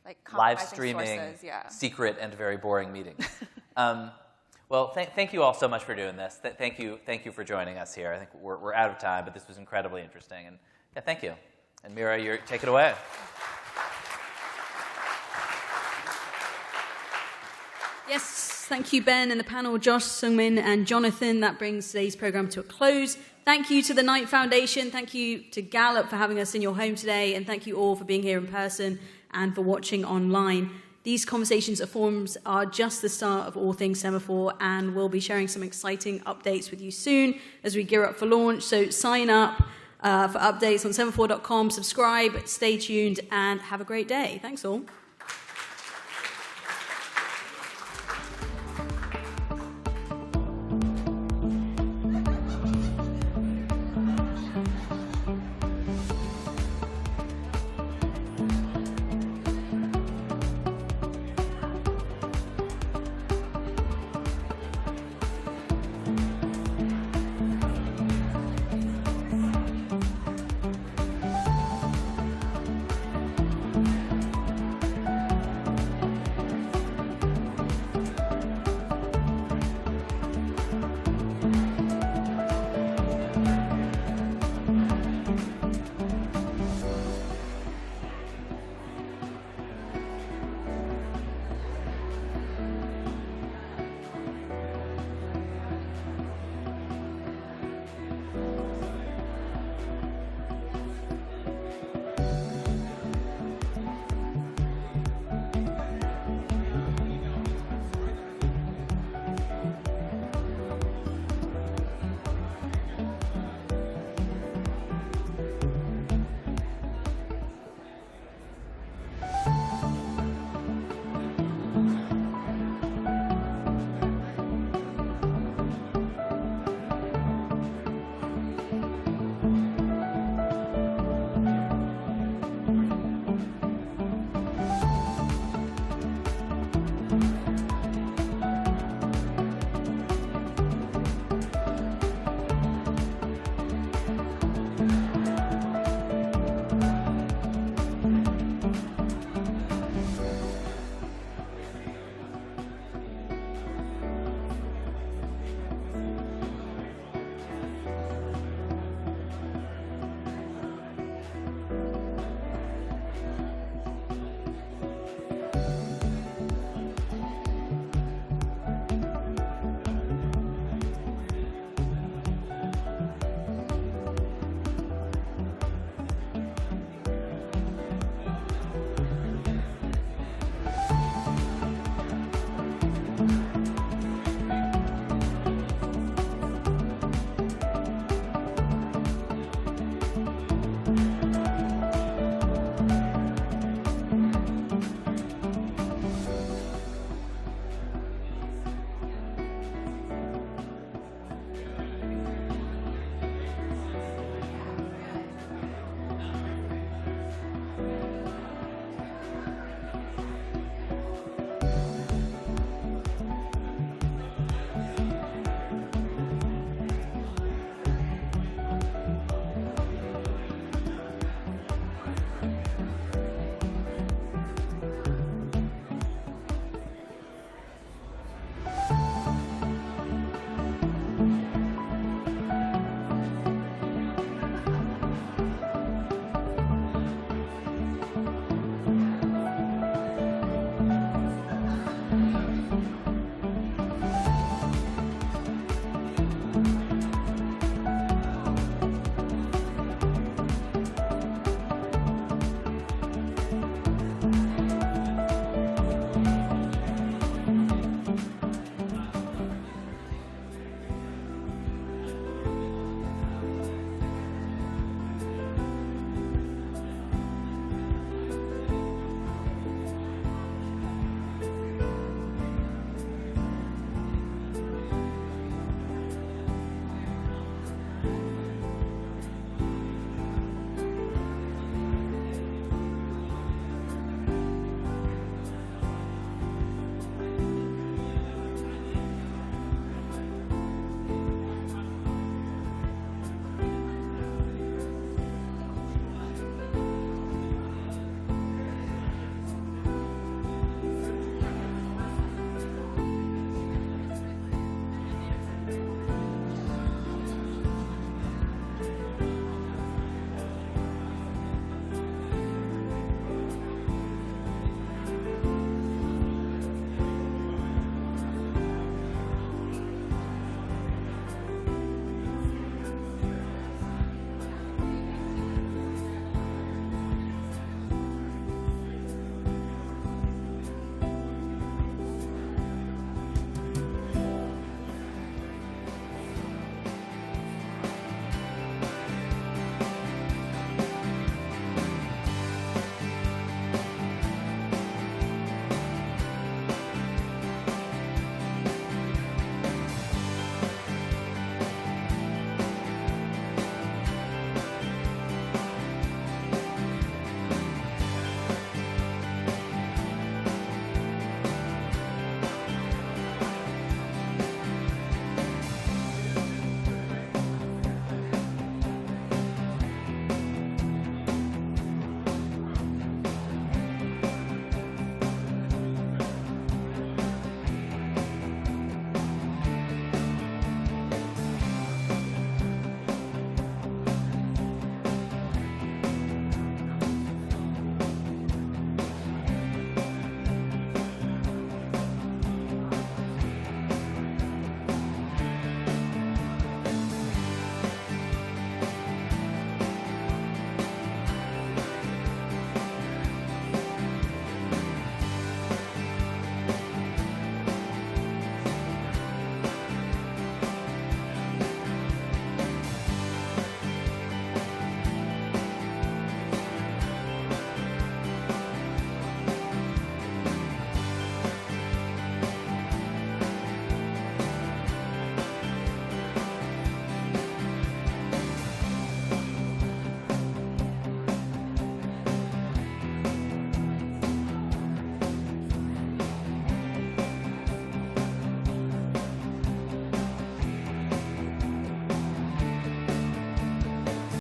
[SPEAKER 19] like
[SPEAKER 3] live streaming
[SPEAKER 19] sources, yeah.
[SPEAKER 3] Secret and very boring meetings. Well, thank you all so much for doing this. Thank you for joining us here. I think we're out of time, but this was incredibly interesting. And yeah, thank you. And Mira, take it away.
[SPEAKER 2] Yes, thank you, Ben, and the panel, Josh, Sungmin, and Jonathan. That brings today's program to a close. Thank you to the Knight Foundation. Thank you to Gallup for having us in your home today. And thank you all for being here in person and for watching online. These conversations and forums are just the start of all things Semafor, and we'll be sharing some exciting updates with you soon as we gear up for launch. So sign up for updates on semafor.com, subscribe, stay tuned, and have a great day. Thanks all.